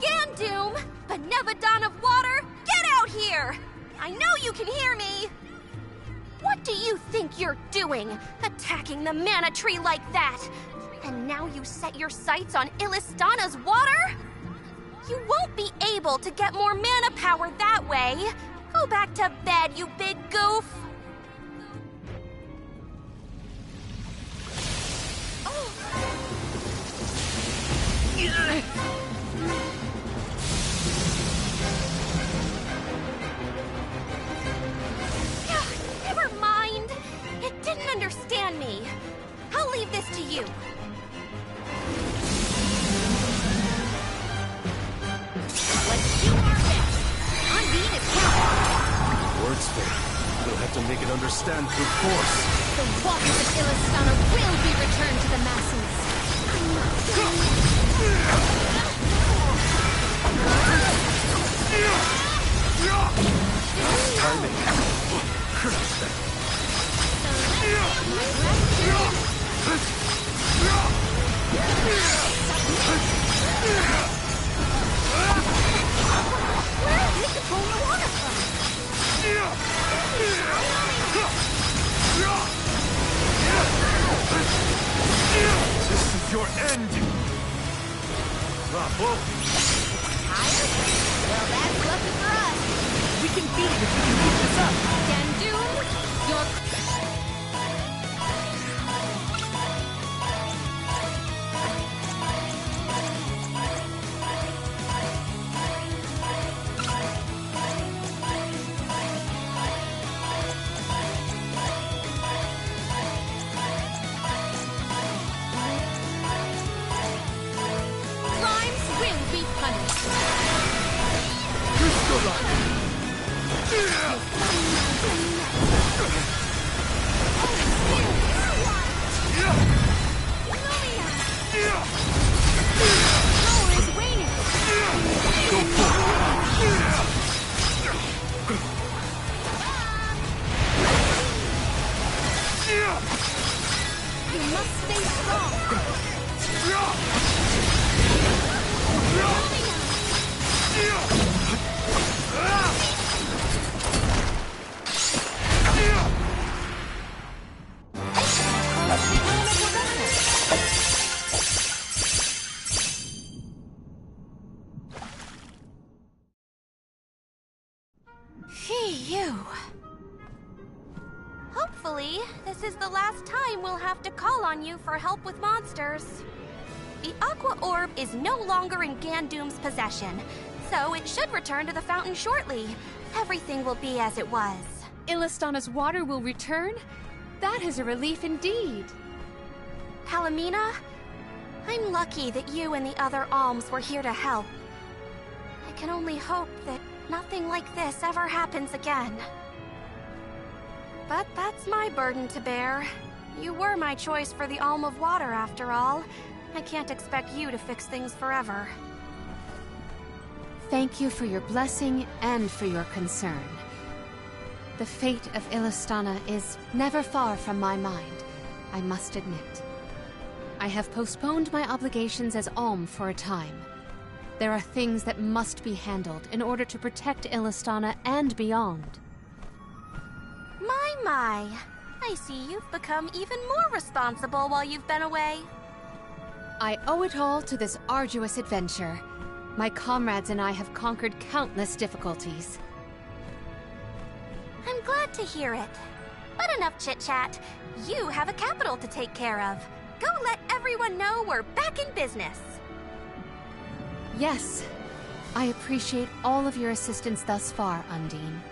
Gandoom! Benevodon of Water, get out here! I know you can hear me! What do you think you're doing, attacking the mana tree like that? And now you set your sights on Illistana's water? You won't be able to get more mana power that way. Go back to bed, you big goof! Never mind. It didn't understand me. I'll leave this to you. Let's do our best. Undine is coming. Words fail. We'll have to make it understand through force. The waters of Illistana will be returned to the masses. Timing. Crush that. Where did he pull the water from? This is your end. Bravo. Tired? Well, that's lucky for us. We can beat it if we can keep this up. Gandoom, your... crimes will be punished. Power is waning. You must stay strong. Phew. Hopefully, this is the last time we'll have to call on you for help with monsters. The Aqua Orb is no longer in Gandoom's possession, so it should return to the fountain shortly. Everything will be as it was. Illistana's water will return? That is a relief indeed. Kalamina, I'm lucky that you and the other alms were here to help. I can only hope that nothing like this ever happens again. But that's my burden to bear. You were my choice for the Alm of Water, after all. I can't expect you to fix things forever. Thank you for your blessing and for your concern. The fate of Illistana is never far from my mind, I must admit. I have postponed my obligations as Alm for a time. There are things that must be handled in order to protect Illistana and beyond. My. I see you've become even more responsible while you've been away. I owe it all to this arduous adventure. My comrades and I have conquered countless difficulties. I'm glad to hear it. But enough chit-chat. You have a capital to take care of. Go let everyone know we're back in business. Yes. I appreciate all of your assistance thus far, Undine.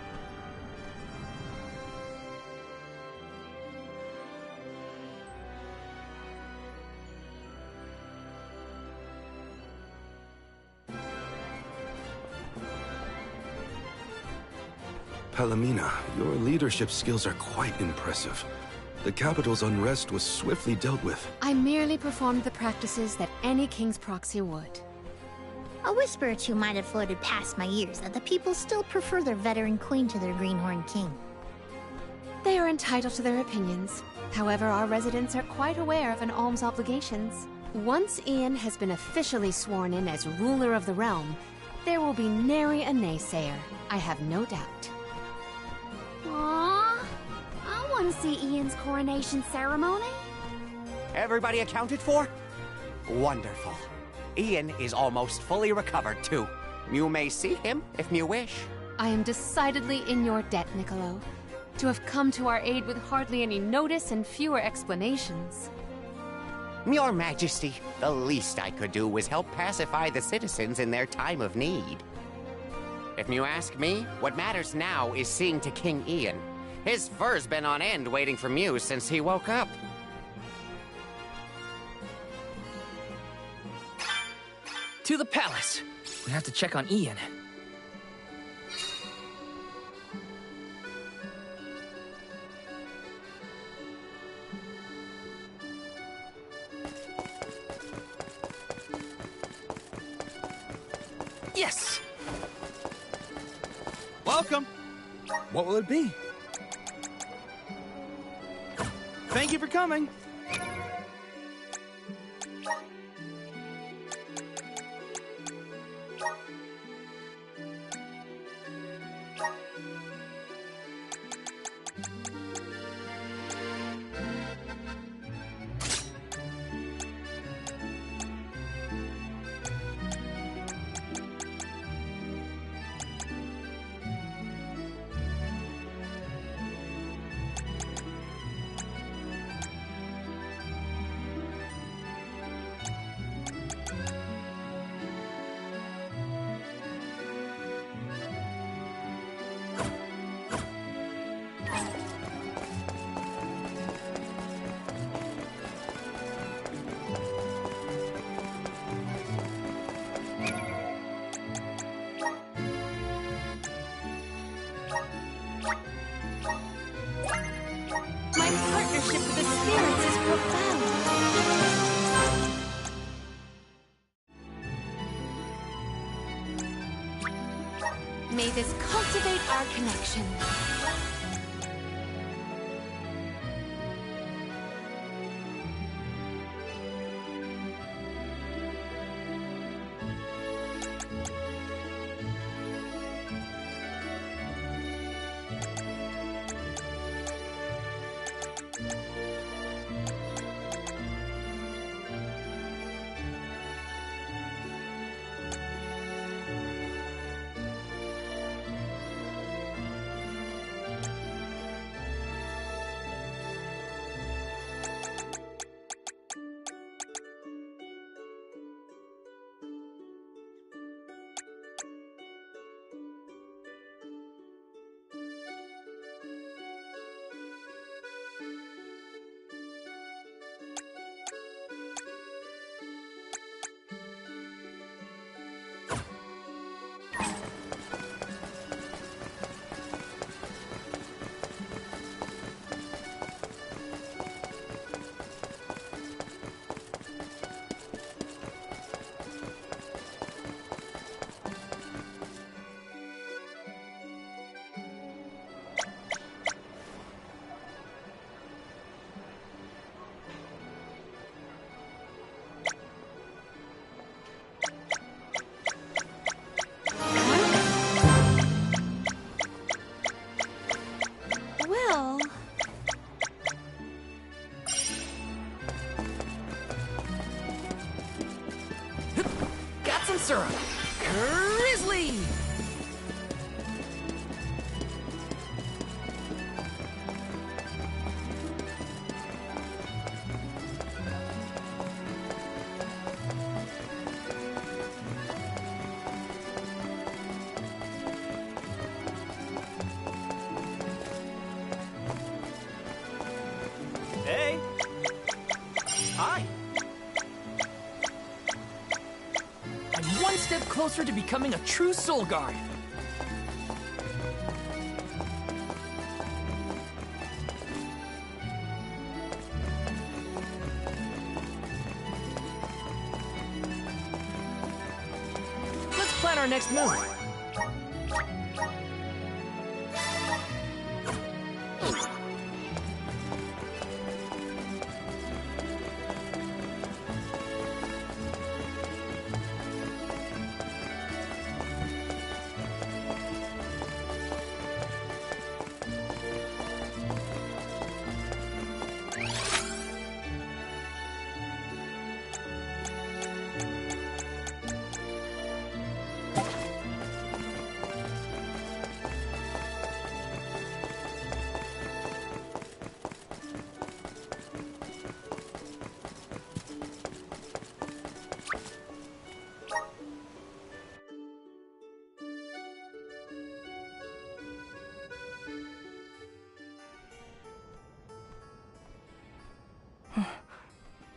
Palomina, your leadership skills are quite impressive. The capital's unrest was swiftly dealt with. I merely performed the practices that any king's proxy would. A whisper or two might have floated past my ears that the people still prefer their veteran queen to their greenhorn king. They are entitled to their opinions. However, our residents are quite aware of an alm's obligations. Once Ian has been officially sworn in as ruler of the realm, there will be nary a naysayer. I have no doubt. Aww, I want to see Ian's coronation ceremony. Everybody accounted for? Wonderful. Ian is almost fully recovered, too. You may see him if you wish. I am decidedly in your debt, Niccolo. To have come to our aid with hardly any notice and fewer explanations. Your Majesty, the least I could do was help pacify the citizens in their time of need. If you ask me, what matters now is seeing to King Ian. His fur's been on end waiting for Mew since he woke up. To the palace! We have to check on Ian. Yes! Welcome! What will it be? Thank you for coming! My partnership with the spirits is profound. May this cultivate our connection. syrup! Grizzly! Hey! Hi! I'm one step closer to becoming a true Soul Guard. Let's plan our next move.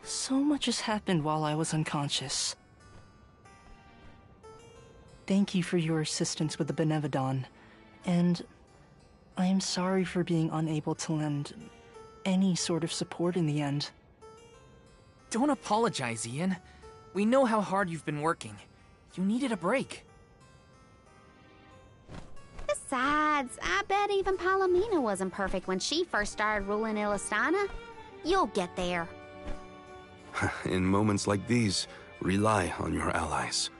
So much has happened while I was unconscious. Thank you for your assistance with the Benevodon, and I am sorry for being unable to lend any sort of support in the end. Don't apologize, Ian. We know how hard you've been working. You needed a break. Besides, I bet even Palomina wasn't perfect when she first started ruling Illistana. You'll get there. In moments like these, rely on your allies.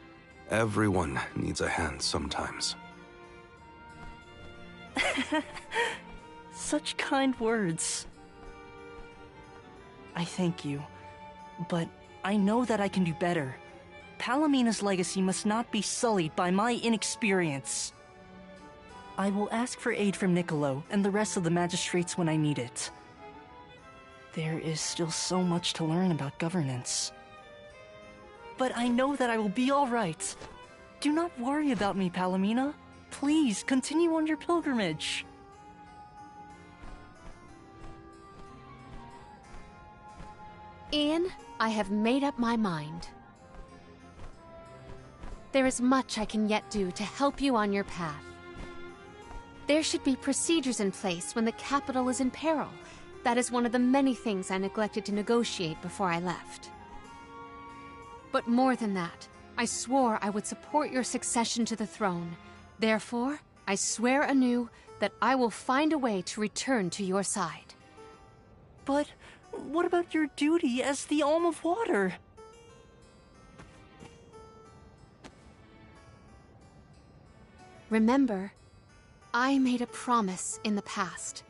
Everyone needs a hand sometimes. Such kind words. I thank you, but I know that I can do better. Palomina's legacy must not be sullied by my inexperience. I will ask for aid from Niccolo and the rest of the magistrates when I need it. There is still so much to learn about governance. But I know that I will be all right. Do not worry about me, Palomina. Please, continue on your pilgrimage. Ian, I have made up my mind. There is much I can yet do to help you on your path. There should be procedures in place when the capital is in peril. That is one of the many things I neglected to negotiate before I left. But more than that, I swore I would support your succession to the throne. Therefore, I swear anew that I will find a way to return to your side. But what about your duty as the Alm of Water? Remember, I made a promise in the past.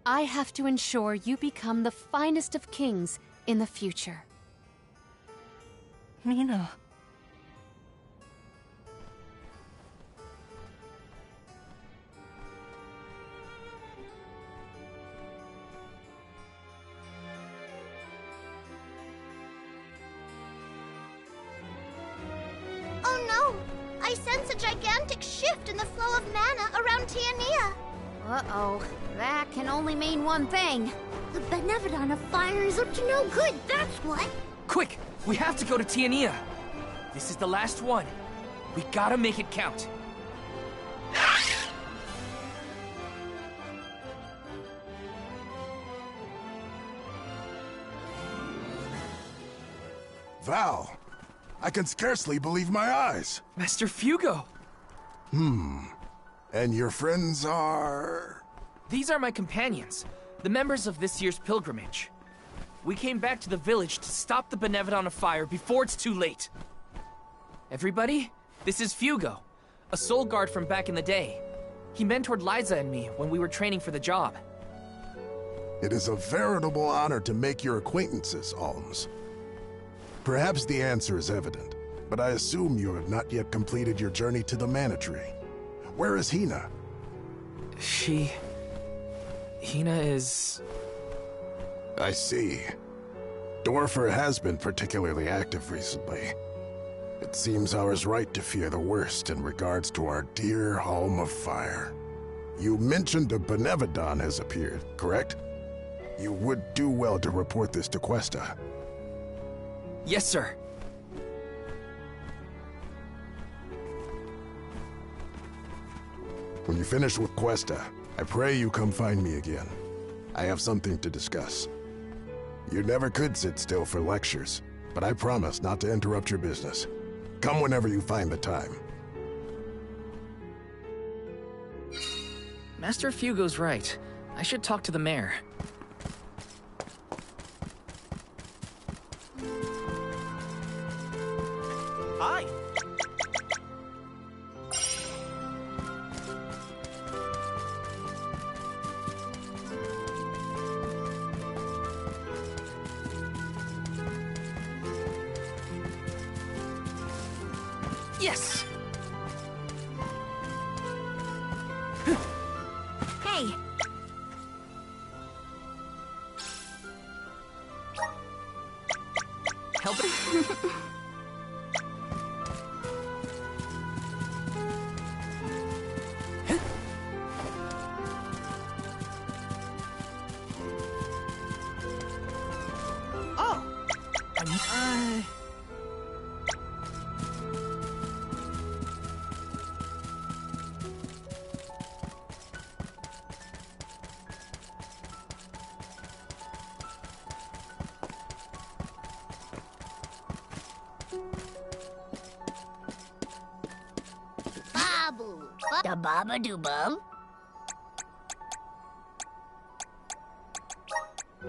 I have to ensure you become the finest of kings in the future. Mina. Oh no! I sense a gigantic shift in the flow of mana around Tiania. Uh-oh. That can only mean one thing. The Benevodon of Fire is up to no good, that's what. Quick! We have to go to Tiania! This is the last one. We gotta make it count. Val, I can scarcely believe my eyes. Master Fugo! And your friends are... These are my companions, the members of this year's pilgrimage. We came back to the village to stop the Benevodon of Fire before it's too late. Everybody, this is Fugo, a soul guard from back in the day. He mentored Liza and me when we were training for the job. It is a veritable honor to make your acquaintances, Alms. Perhaps the answer is evident. but I assume you have not yet completed your journey to the Mana Tree. Where is Hina? Hina is... I see. Dwarfer has been particularly active recently. It seems I was right to fear the worst in regards to our dear Home of Fire. You mentioned a Benevodon has appeared, correct? You would do well to report this to Questa. Yes, sir. When you finish with Questa, I pray you come find me again. I have something to discuss. You never could sit still for lectures, but I promise not to interrupt your business. Come whenever you find the time. Master Fugo's right. I should talk to the mayor. Hi. Yes! Hey! Help it. Babu! Da baba do bum?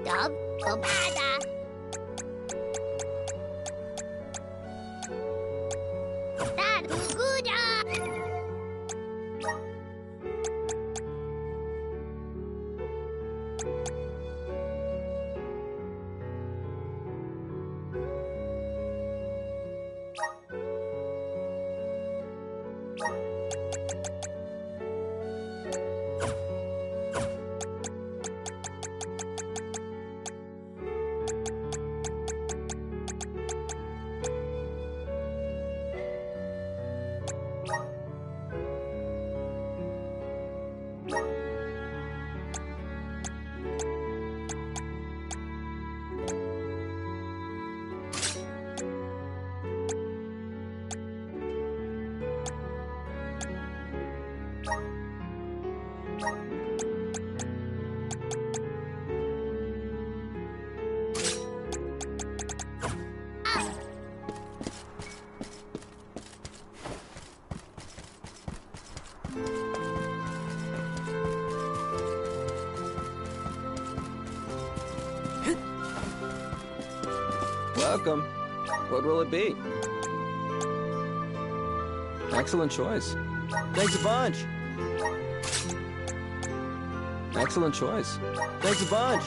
Dub? Babada! Da guda! Welcome. What will it be? Excellent choice. Thanks a bunch. Excellent choice. Thanks a bunch.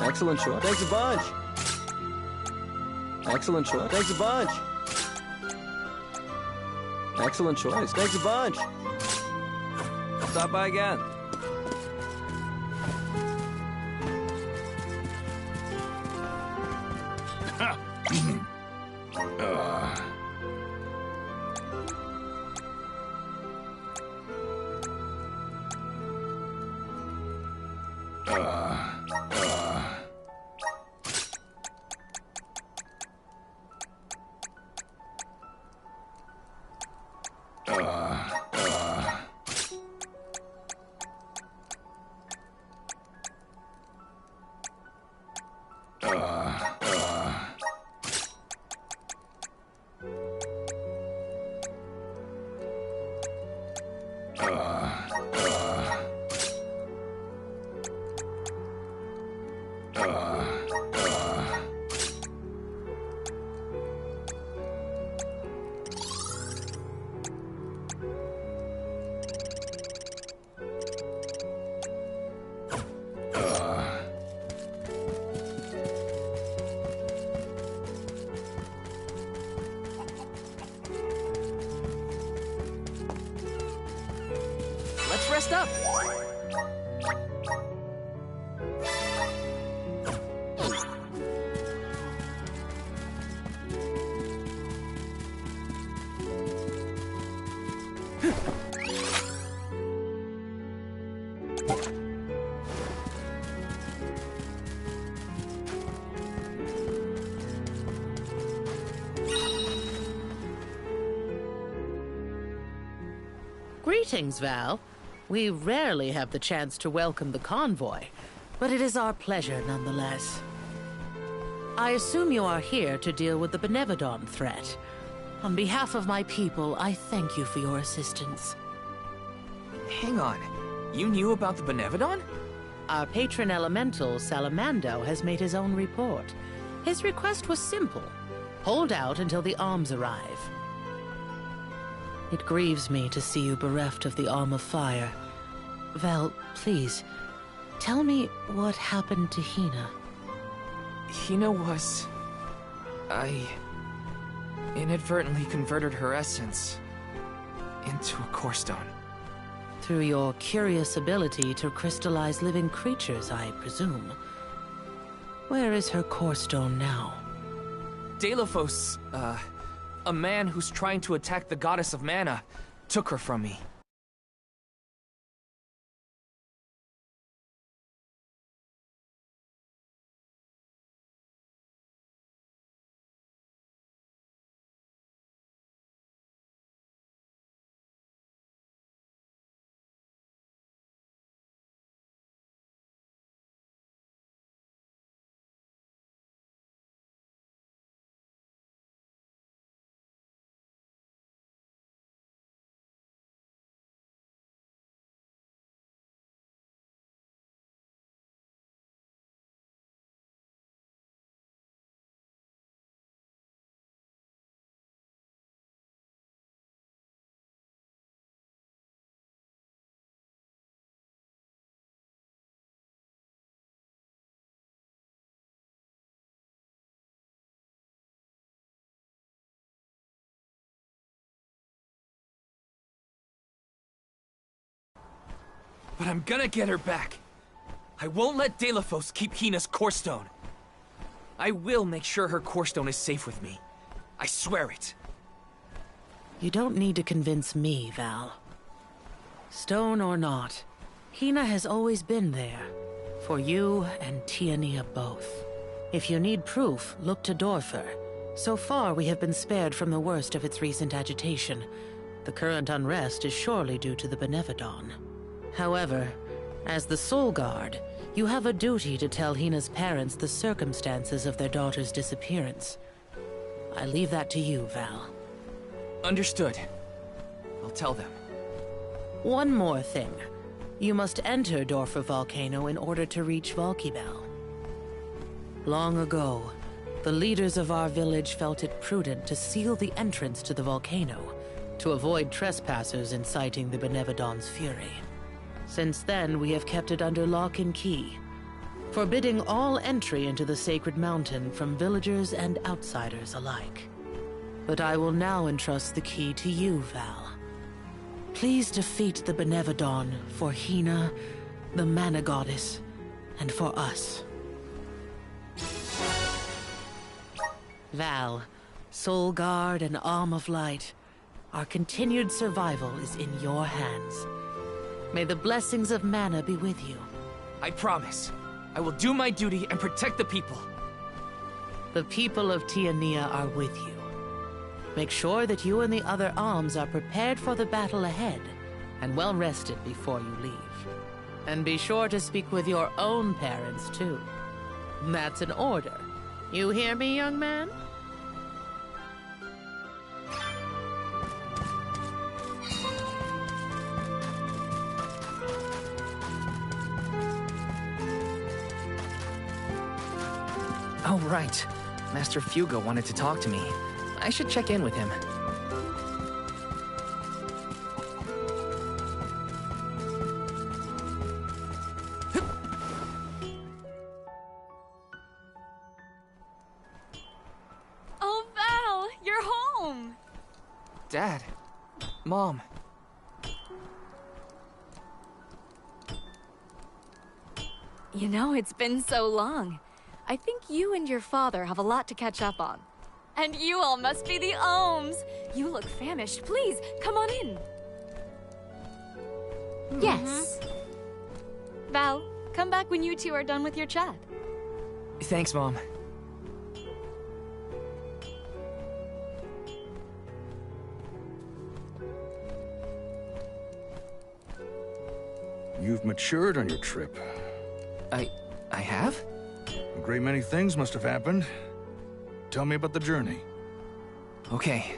Excellent choice. Thanks a bunch. Excellent choice. Thanks a bunch. Excellent choice. Thanks a bunch. Stop by again. dressed up. Greetings, Val. We rarely have the chance to welcome the convoy, but it is our pleasure nonetheless. I assume you are here to deal with the Benevodon threat. On behalf of my people, I thank you for your assistance. Hang on. You knew about the Benevodon? Our patron elemental, Salamando, has made his own report. His request was simple. Hold out until the arms arrive. It grieves me to see you bereft of the Arm of Fire. Val, please, tell me what happened to Hina. Hina was... I inadvertently converted her essence into a core stone. Through your curious ability to crystallize living creatures, I presume. Where is her core stone now? Deilophos, a man who's trying to attack the goddess of mana, took her from me. But I'm gonna get her back. I won't let Deilophos keep Hina's core stone. I will make sure her core stone is safe with me. I swear it. You don't need to convince me, Val. Stone or not, Hina has always been there. For you and Tiania both. If you need proof, look to Dorfer. So far, we have been spared from the worst of its recent agitation. The current unrest is surely due to the Benevodon. However, as the Soul Guard, you have a duty to tell Hina's parents the circumstances of their daughter's disappearance. I leave that to you, Val. Understood. I'll tell them. One more thing. You must enter Dorfer Volcano in order to reach Valkibel. Long ago, the leaders of our village felt it prudent to seal the entrance to the volcano to avoid trespassers inciting the Benevodon's fury. Since then, we have kept it under lock and key, forbidding all entry into the sacred mountain from villagers and outsiders alike. But I will now entrust the key to you, Val. Please defeat the Benevodon for Hina, the Mana Goddess, and for us. Val, Soul Guard and Arm of Light, our continued survival is in your hands. May the blessings of Mana be with you. I promise. I will do my duty and protect the people. The people of Tiania are with you. Make sure that you and the other arms are prepared for the battle ahead, and well rested before you leave. And be sure to speak with your own parents, too. That's an order. You hear me, young man? Oh, right. Master Fugo wanted to talk to me. I should check in with him. Oh, Val, you're home! Dad. Mom. You know, it's been so long. I think you and your father have a lot to catch up on. And you all must be the Ohms. You look famished. Please, come on in. Yes. Val, come back when you two are done with your chat. Thanks, Mom. You've matured on your trip. I have? A great many things must have happened. Tell me about the journey. Okay.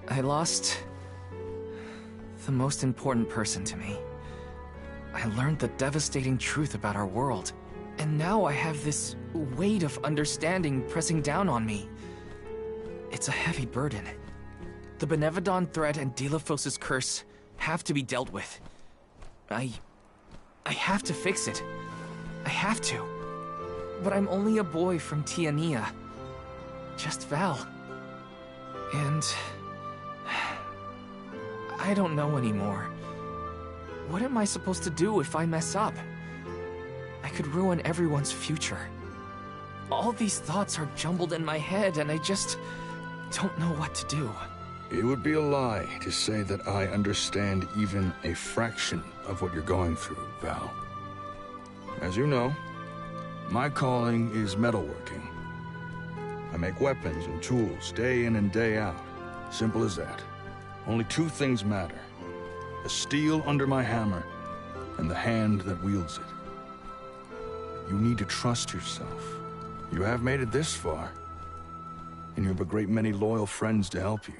I lost the most important person to me. I learned the devastating truth about our world, and now I have this weight of understanding pressing down on me. It's a heavy burden. The Benevodon threat and Delphos' curse have to be dealt with. I have to fix it. I have to. But I'm only a boy from Tiania. Just Val. And I don't know anymore. What am I supposed to do if I mess up? I could ruin everyone's future. All these thoughts are jumbled in my head, and I just don't know what to do. It would be a lie to say that I understand even a fraction of what you're going through, Val. As you know, my calling is metalworking. I make weapons and tools day in and day out. Simple as that. Only two things matter. The steel under my hammer, and the hand that wields it. You need to trust yourself. You have made it this far, and you have a great many loyal friends to help you.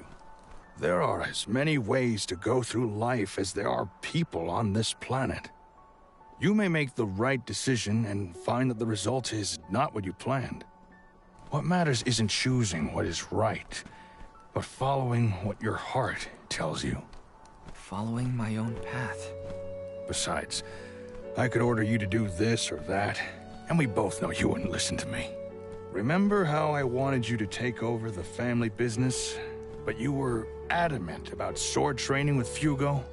There are as many ways to go through life as there are people on this planet. You may make the right decision and find that the result is not what you planned. What matters isn't choosing what is right, but following what your heart tells you. Following my own path. Besides, I could order you to do this or that, and we both know you wouldn't listen to me. Remember how I wanted you to take over the family business, but you were adamant about sword training with Fugo?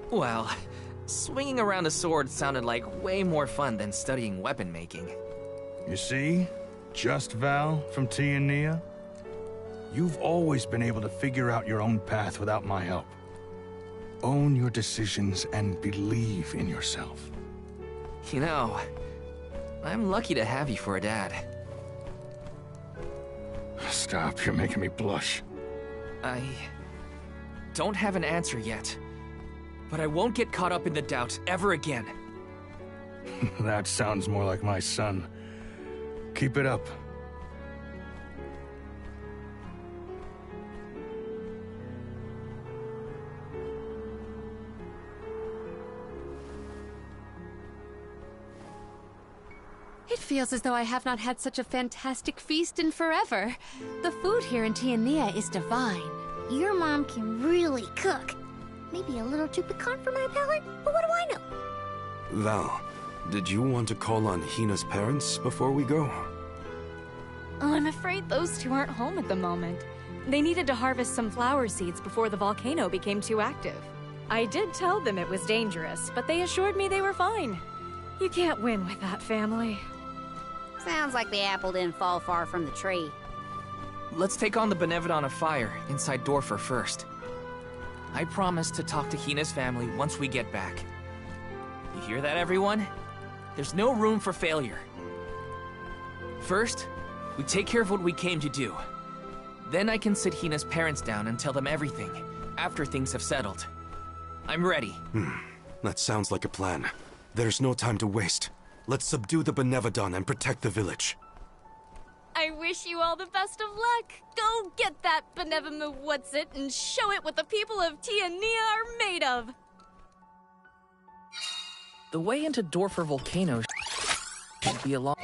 Well, swinging around a sword sounded like way more fun than studying weapon making. You see? Just Val from Tiania? You've always been able to figure out your own path without my help. Own your decisions and believe in yourself. You know, I'm lucky to have you for a dad. Stop, you're making me blush. I don't have an answer yet, but I won't get caught up in the doubt ever again. That sounds more like my son. Keep it up. It feels as though I have not had such a fantastic feast in forever. The food here in Tiania is divine. Your mom can really cook. Maybe a little too piquant for my palate, but what do I know? Val, did you want to call on Hina's parents before we go? Oh, I'm afraid those two aren't home at the moment. They needed to harvest some flower seeds before the volcano became too active. I did tell them it was dangerous, but they assured me they were fine. You can't win with that family. Sounds like the apple didn't fall far from the tree. Let's take on the Benevodon of Fire inside Dorfer first. I promise to talk to Hina's family once we get back. You hear that, everyone? There's no room for failure. First, we take care of what we came to do. Then I can sit Hina's parents down and tell them everything, after things have settled. I'm ready. That sounds like a plan. There's no time to waste. Let's subdue the Benevodon and protect the village. I wish you all the best of luck. Go get that Benevomu what's-it and show it what the people of Tiania are made of. The way into Dorfer Volcano should be along...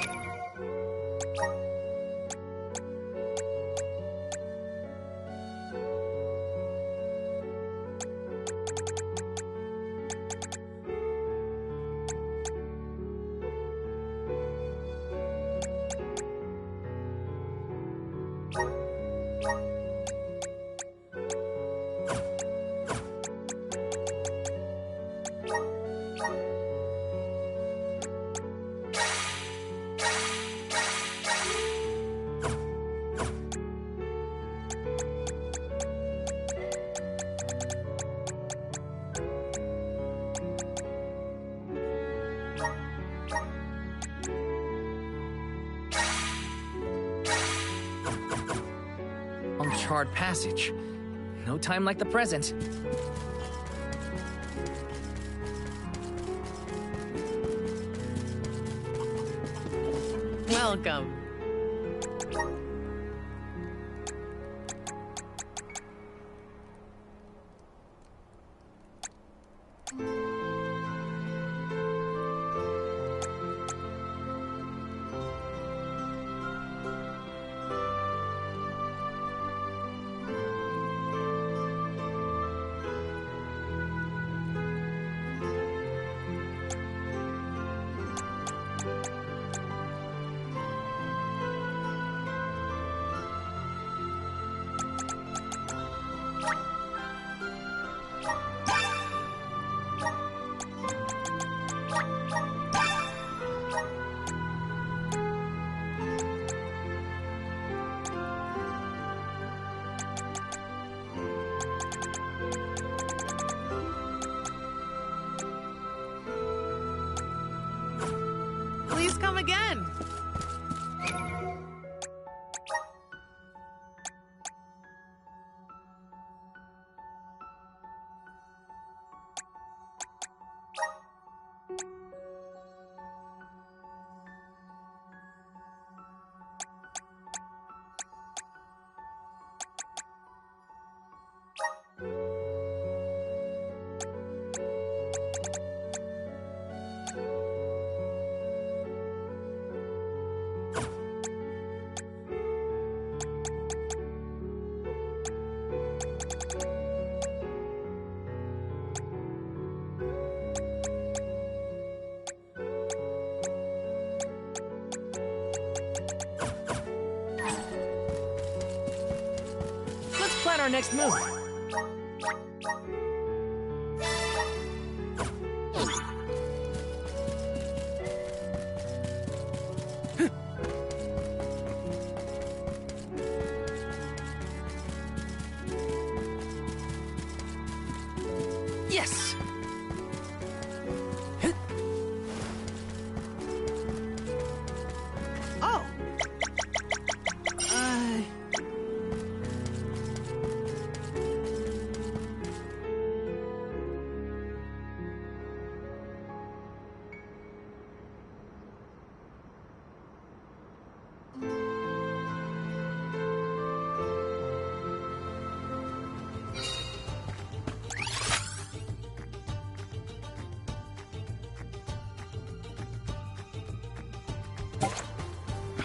charred passage. No time like the present. Welcome. Please come again. Plan our next move. Yes. Oh.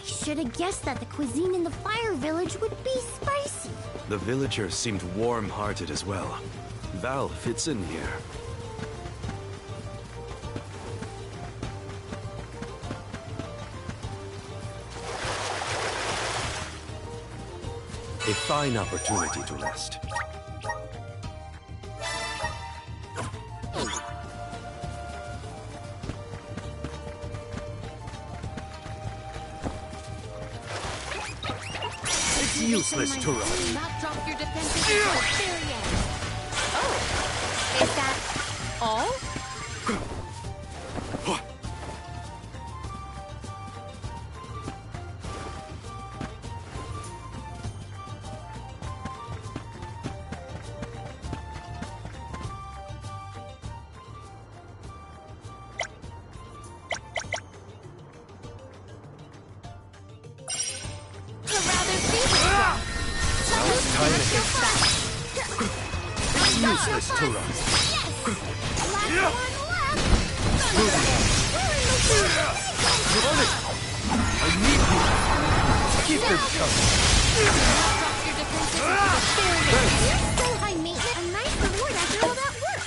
Should have guessed that the cuisine in the Fire Village would be spicy. The villagers seemed warm-hearted as well. Val fits in here. A fine opportunity to rest. It's useless to run. Not drop your defenses until very end. Oh, is that all? Useless to run. I need you. Keep them coming. So high maintenance, a nice reward after all that work.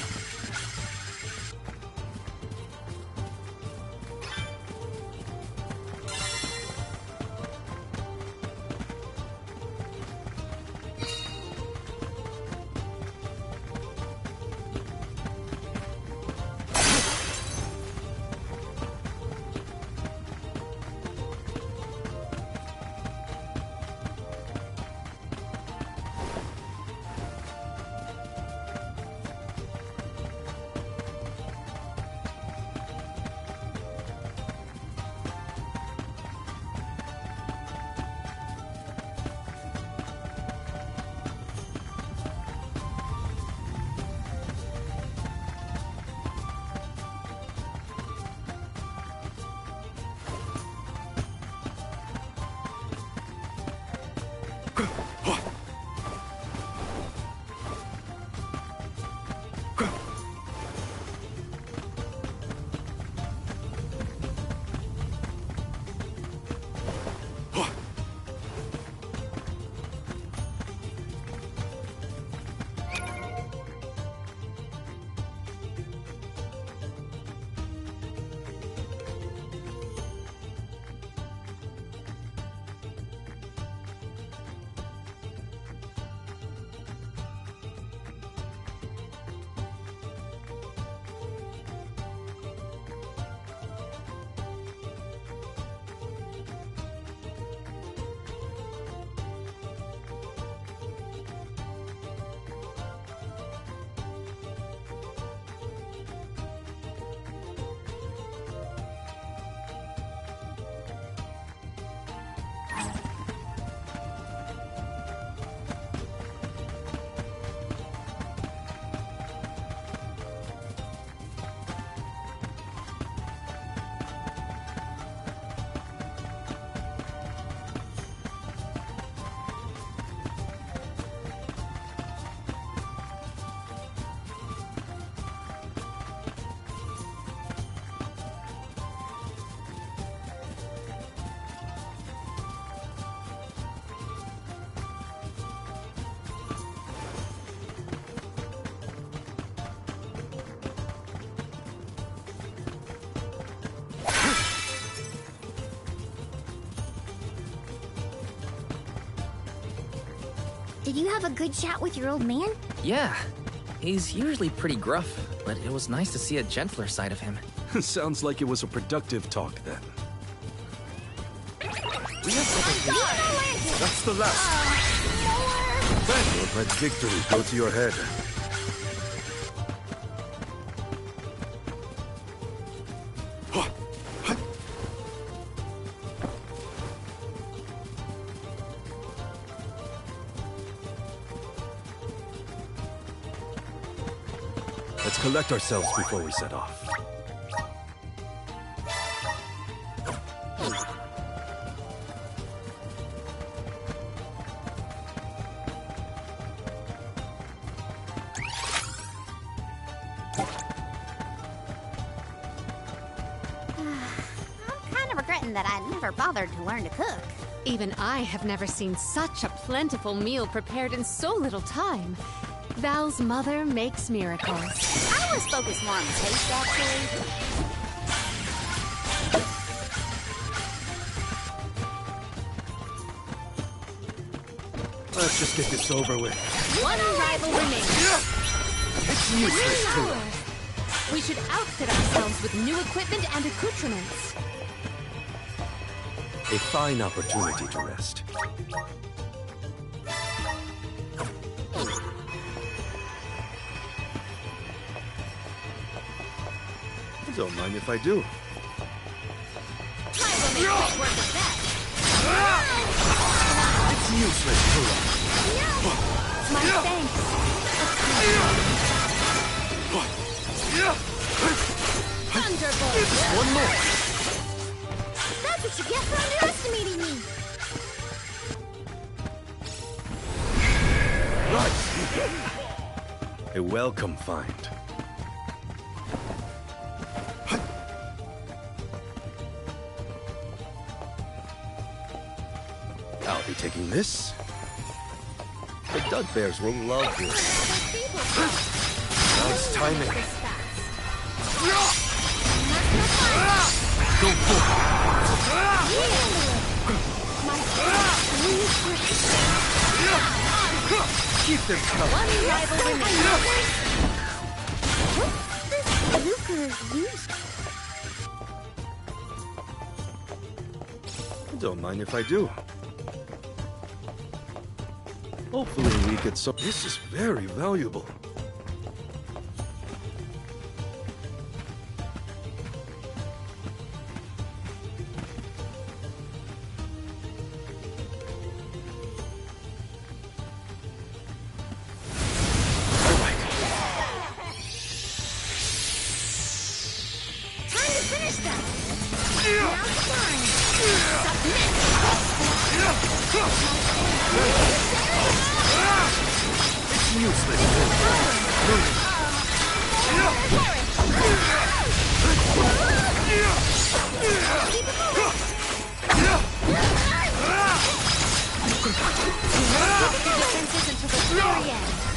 Did you have a good chat with your old man? Yeah. He's usually pretty gruff, but it was nice to see a gentler side of him. Sounds like it was a productive talk then. That's the last. Don't let victory go to your head. Let's collect ourselves before we set off. I'm kind of regretting that I never bothered to learn to cook. Even I have never seen such a plentiful meal prepared in so little time. Val's mother makes miracles. I was focused more on the taste, actually. Let's just get this over with. One rival remains. It's useless, Kuro. We should outfit ourselves with new equipment and accoutrements. A fine opportunity to rest. Don't mind if I do. It's useless, Kuro. My thanks. Thunderbolt! One more. That's what you get for underestimating me! Right. A welcome find. I'll be taking this. The Dud Bears will love this. Nice timing. Go for it. Keep them coming. One rival remains. What's this Lucre used? Don't mind if I do. Hopefully we get some. This is very valuable.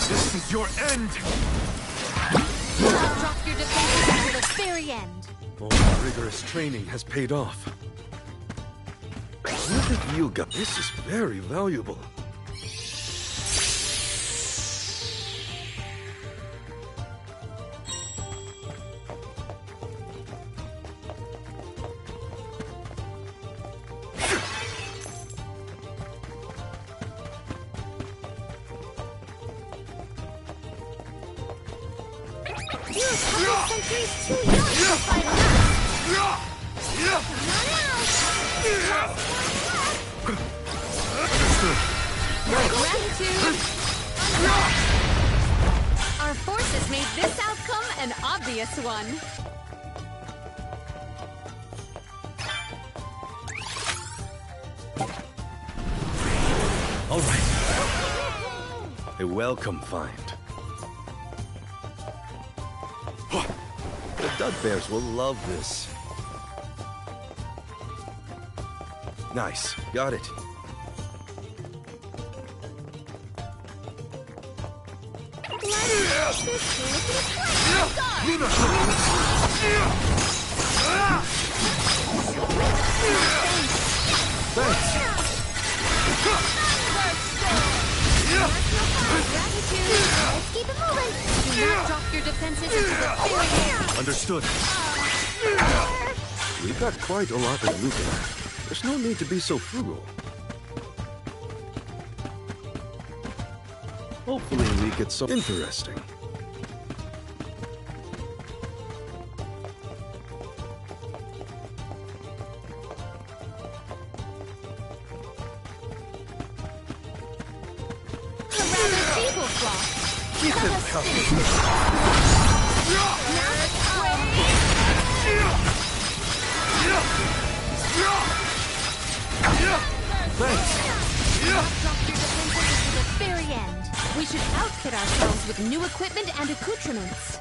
This is your end! Drop your defenses until the very end. All the rigorous training has paid off. Look at you guys. This is very valuable. Our forces made this outcome an obvious one. All right. A welcome find. The Dud Bears will love this. Nice. Got it. Thanks. Gratitude! Let's keep it moving! Do not drop your defenses into the very end! Understood. We've got quite a lot of loot here. There's no need to be so frugal. Hopefully we get some interesting. Keep them coming. The very end. We should outfit ourselves with new equipment and accoutrements.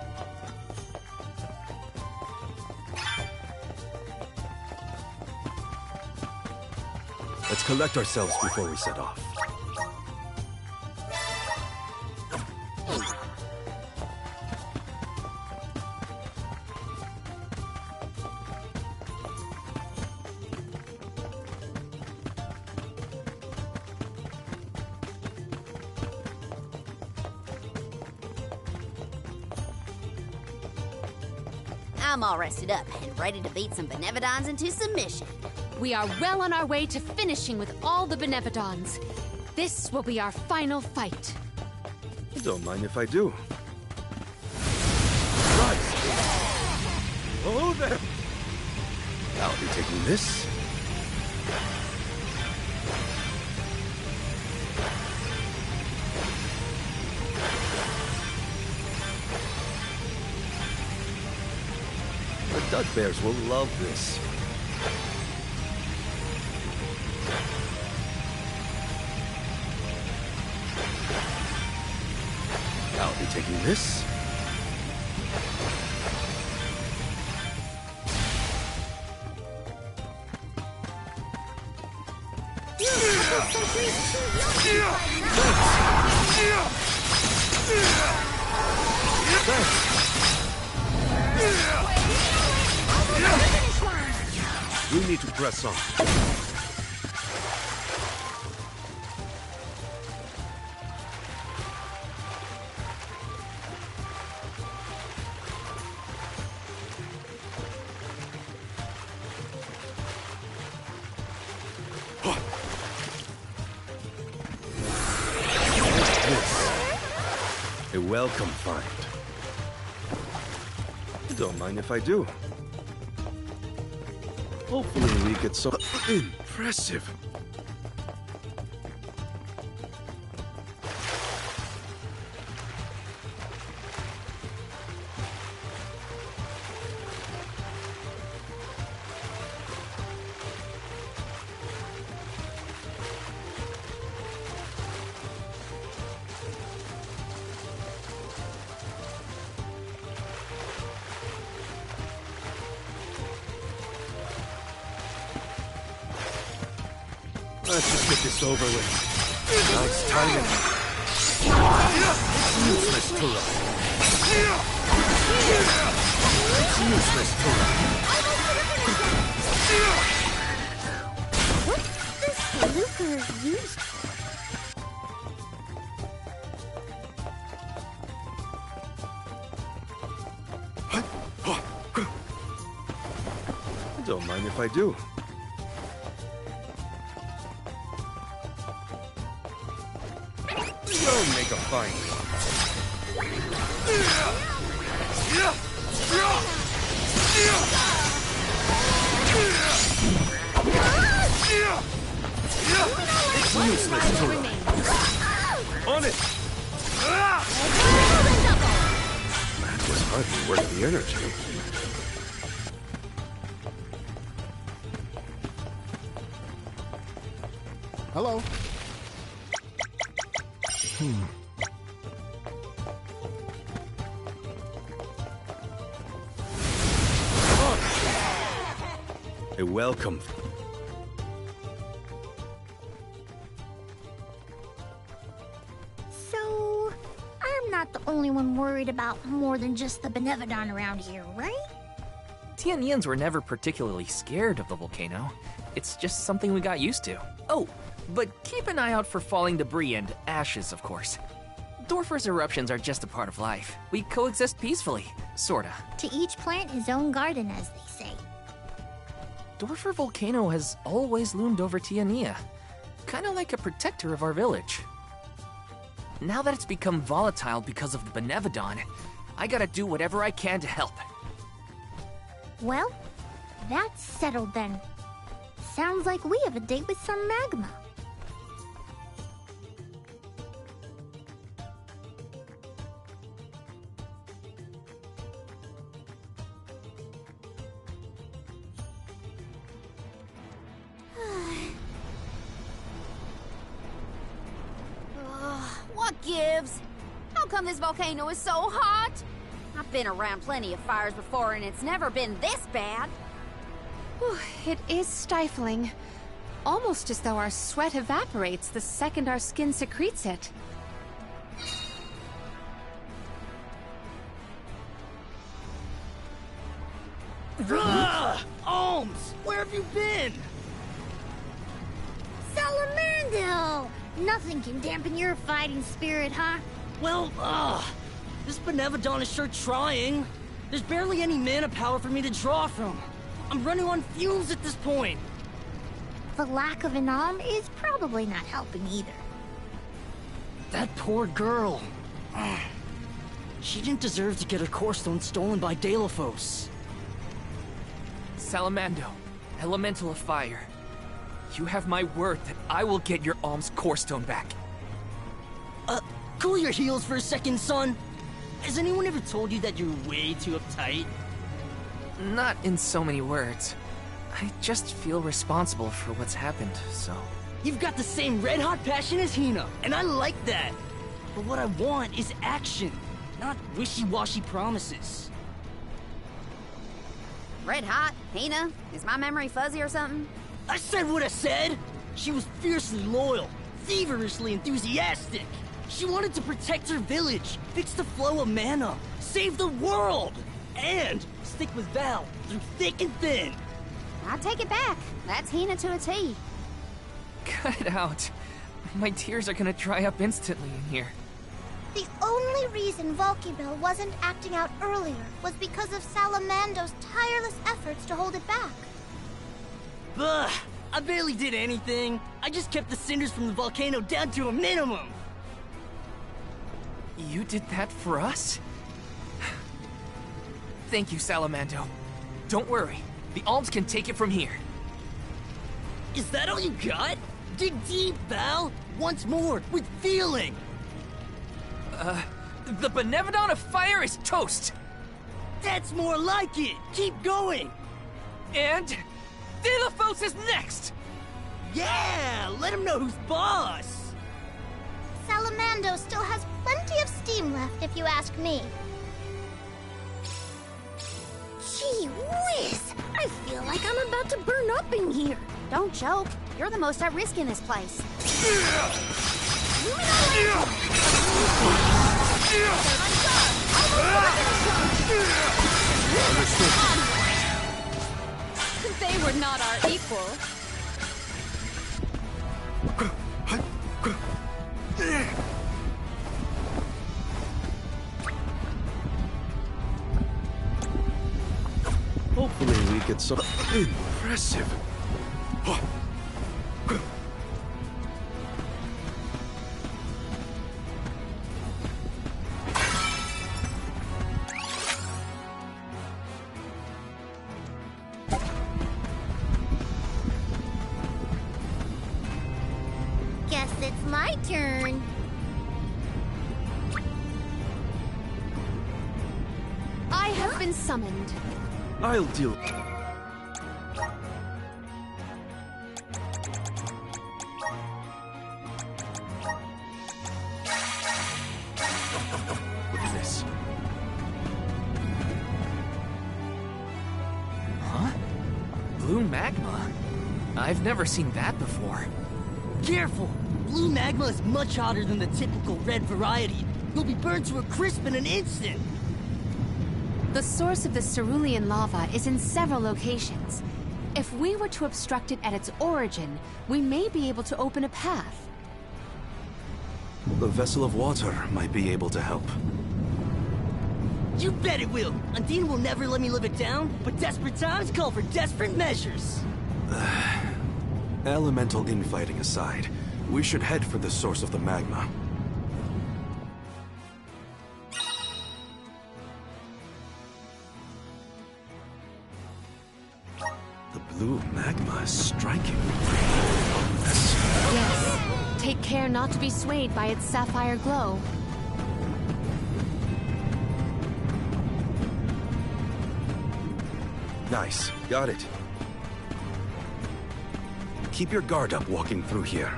Let's collect ourselves before we set off. I'm all rested up and ready to beat some Benevodons into submission. We are well on our way to finishing with all the Benevodons. This will be our final fight. Don't mind if I do. Rise! Oh, there! I'll be taking this. The Dud Bears will love this. I'll be taking this. We need to press on. A welcome find. Don't mind if I do. Hopefully we get some... Impressive! Let's just get this over with. Nice timing. It's useless to run. It's useless to run. What's this Luca used for? Don't mind if I do. Don't make a fine one. It's useless to run. On it! That was hardly worth the energy. Hello. A welcome. So, I'm not the only one worried about more than just the Benevodon around here, right? Tianyans were never particularly scared of the volcano. It's just something we got used to. Oh, but keep an eye out for falling debris and ashes, of course. Dorfer's eruptions are just a part of life. We coexist peacefully, sorta. To each plant his own garden, as they say. Dorfer Volcano has always loomed over Tiania, kinda like a protector of our village. Now that it's become volatile because of the Benevodon, I gotta do whatever I can to help. Well, that's settled then. Sounds like we have a date with some magma. What gives? How come this volcano is so hot? I've been around plenty of fires before and it's never been this bad. Whew, it is stifling. Almost as though our sweat evaporates the second our skin secretes it. Alms! Where have you been? Salamando! Nothing can dampen your fighting spirit, huh? Well, this Benevodon is sure trying. There's barely any mana power for me to draw from. I'm running on fumes at this point. The lack of an arm is probably not helping either. That poor girl. She didn't deserve to get her core stone stolen by Delophos. Salamando, elemental of fire. You have my word that I will get your Alm's core stone back. Cool your heels for a second, son. Has anyone ever told you that you're way too uptight? Not in so many words. I just feel responsible for what's happened, so... You've got the same red-hot passion as Hina, and I like that. But what I want is action, not wishy-washy promises. Red hot? Hina? Is my memory fuzzy or something? I said what I said! She was fiercely loyal, feverishly enthusiastic. She wanted to protect her village, fix the flow of mana, save the world, and stick with Val through thick and thin. I take it back. That's Hina to a T. Cut it out. My tears are gonna dry up instantly in here. The only reason Volkibel wasn't acting out earlier was because of Salamando's tireless efforts to hold it back. Ugh, I barely did anything. I just kept the cinders from the volcano down to a minimum. You did that for us? Thank you, Salamando. Don't worry. The Alms can take it from here. Is that all you got? Dig deep, Val! Once more, with feeling! The Benevodon of Fire is toast! That's more like it! Keep going! And... Delophos is next! Yeah! Let him know who's boss! Salamando still has plenty of steam left, if you ask me. Gee whiz! I feel like I'm about to burn up in here. Don't choke. You're the most at risk in this place. They were not our equal. Hopefully we get some... Impressive. Guess it's my turn. I have been summoned. I'll deal... Look at this. Huh? Blue magma? I've never seen that before. Careful! Blue magma is much hotter than the typical red variety. You'll be burned to a crisp in an instant! The source of the cerulean lava is in several locations. If we were to obstruct it at its origin, we may be able to open a path. The vessel of water might be able to help. You bet it will! Undine will never let me live it down, but desperate times call for desperate measures! Elemental infighting aside, we should head for the source of the magma. The blue magma is striking. Yes. Take care not to be swayed by its sapphire glow. Nice. Got it. Keep your guard up walking through here.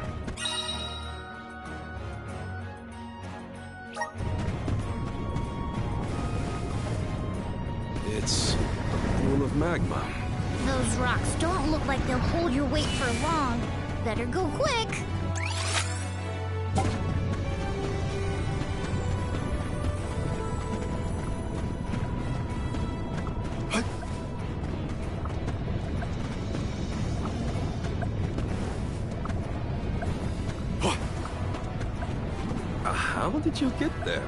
It's a pool of magma. Those rocks don't look like they'll hold your weight for long. Better go quick. How did you get there?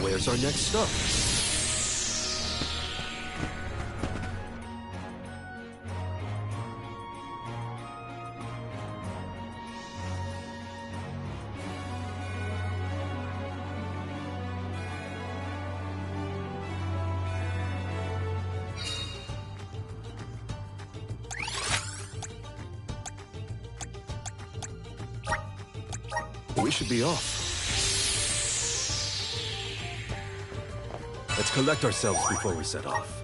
Where's our next stop? We should be off. Let's collect ourselves before we set off.